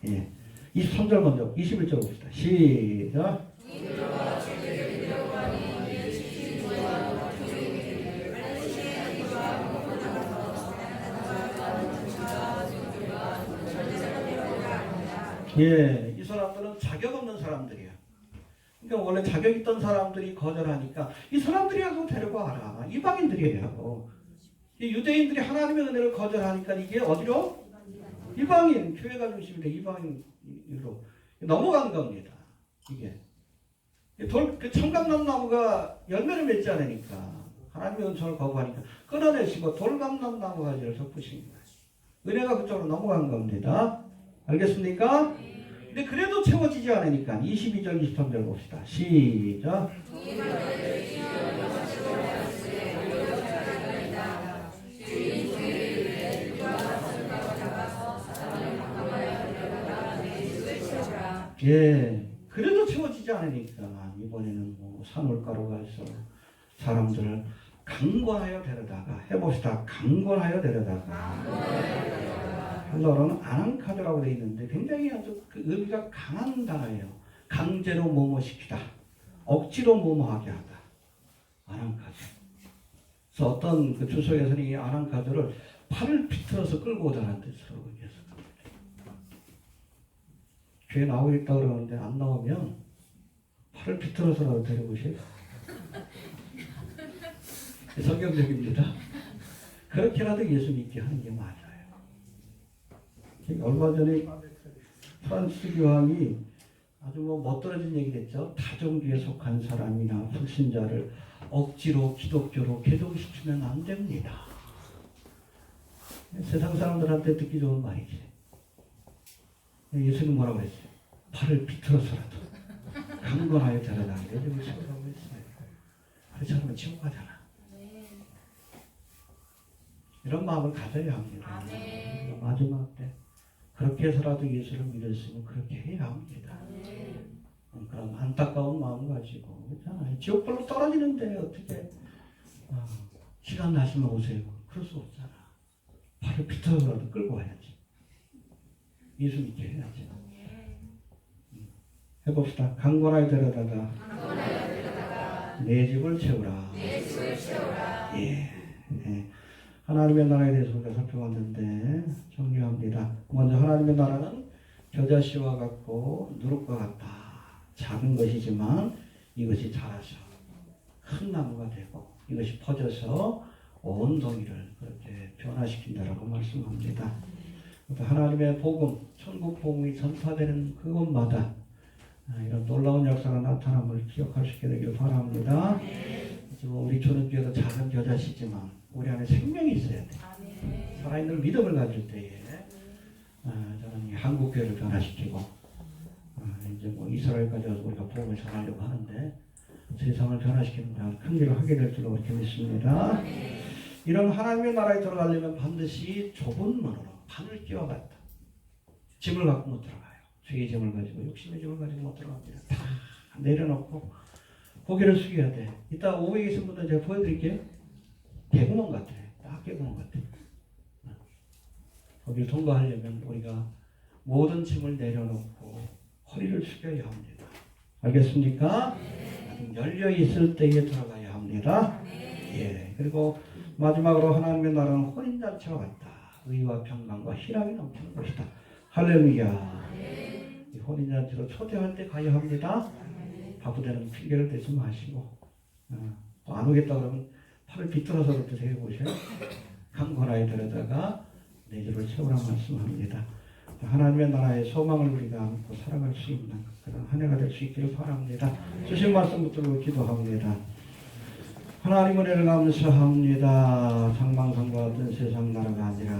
예. 23절 먼저 21절 봅시다. 시작. 예, 이 사람들은 자격 없는 사람들이야. 그러니까 원래 자격 있던 사람들이 거절하니까 이 사람들이 하고 데리고 와라. 이방인들이에요. 유대인들이 하나님의 은혜를 거절하니까 이게 어디로? 이방인, 교회가 중심이 돼 이방인으로 넘어간 겁니다. 이게 그 청감나무가 열매를 맺지 않으니까 하나님의 은총을 거부하니까 끊어내시고 돌감나무 가지를 덮으신 거예요. 은혜가 그쪽으로 넘어간 겁니다. 알겠습니까? 근데 그래도 채워지지 않으니까 22절 23절 봅시다. 시작. 예, 그래도 채워지지 않으니까 이번에는 뭐 산울가로 가서 사람들을 강권하여 데려다가 해봅시다. 강권하여 데려다가 헬러어는 아난카드라고 되어 있는데 굉장히 아주 그 의미가 강한 단어예요. 강제로 뭐뭐 시키다. 억지로 뭐뭐하게 하다. 아난카드. 그래서 어떤 그 주석에서는 이 아난카드를 팔을 비틀어서 끌고 오다는 뜻으로 해석합니다. 교회 나오겠다 그러는데 안 나오면 팔을 비틀어서라도 데려오세요. 성경적입니다. 그렇게라도 예수 믿게 하는 게 맞아요. 얼마 전에 프란시스 교황이 아주 뭐 멋들어진 얘기를 했죠. 타종교에 속한 사람이나 불신자를 억지로 기독교로 개종시키면 안 됩니다. 세상 사람들한테 듣기 좋은 말이지. 예수님 뭐라고 했어요? 팔을 비틀어서라도 강건하여 데려다가 내집을 채우라고 했어요. 그렇지 않으면 지옥 가잖아. 이런 마음을 가져야 합니다. 마지막 때 그렇게 해서라도 예수를 믿었으면 그렇게 해야 합니다. 그런 안타까운 마음 가지고 그렇잖아요. 지옥불로 떨어지는데 어떻게 시간 나시면 오세요. 그럴 수 없잖아. 발을 비틀어서라도 끌고 와야지. 예수 믿게 해야지. 해봅시다. 강권하여 데려다가 내 집을 채우라. 예. 하나님의 나라에 대해서 우리가 살펴봤는데 정리합니다. 먼저 하나님의 나라는 겨자씨와 같고 누룩과 같다. 작은 것이지만 이것이 자라서 큰 나무가 되고 이것이 퍼져서 온 동이를 그렇게 변화시킨다라고 말씀합니다. 하나님의 복음, 천국 복음이 전파되는 그곳마다 이런 놀라운 역사가 나타남을 기억할 수 있게 되길 바랍니다. 우리 초등교회도 작은 겨자씨지만 우리 안에 생명이 있어야 돼. 살아있는 믿음을 가질 때에 저는 한국교회를 변화시키고 이제 뭐 이스라엘까지 와서 우리가 복음을 전하려고 하는데 세상을 변화시키는 큰 일을 하게 될 줄로 그렇게 믿습니다. 이런 하나님의 나라에 들어가려면 반드시 좁은 문으로 판을 끼워갔다. 짐을 갖고 못 들어가요. 죄의 짐을 가지고 욕심의 짐을 가지고 못 들어갑니다. 다 내려놓고 고개를 숙여야 돼. 이따 오후에 계신 분들 제가 보여드릴게요. 개구멍 같아. 딱 개구멍 같아. 거기를 통과하려면 우리가 모든 짐을 내려놓고 허리를 숙여야 합니다. 알겠습니까? 열려 있을 때에 들어가야 합니다. 예. 그리고 마지막으로 하나님의 나라는 혼인잔치와 같다. 의와 평강과 희락이 넘치는 것이다. 할렐루야. 이 혼인잔치로 초대할 때 가야 합니다. 바쁘다는 핑계를 대지 마시고 또 안 오겠다 그러면 팔을 비틀어서 드세요. 보세요. 강권하여 데려다가 내 집을 채우라 말씀합니다. 하나님의 나라의 소망을 우리가 안고 살아갈 수 있는 그런 한 해가 될 수 있기를 바랍니다. 주신 말씀 붙들고 기도합니다. 하나님 은혜를 감사합니다. 상망상과 같은 세상 나라가 아니라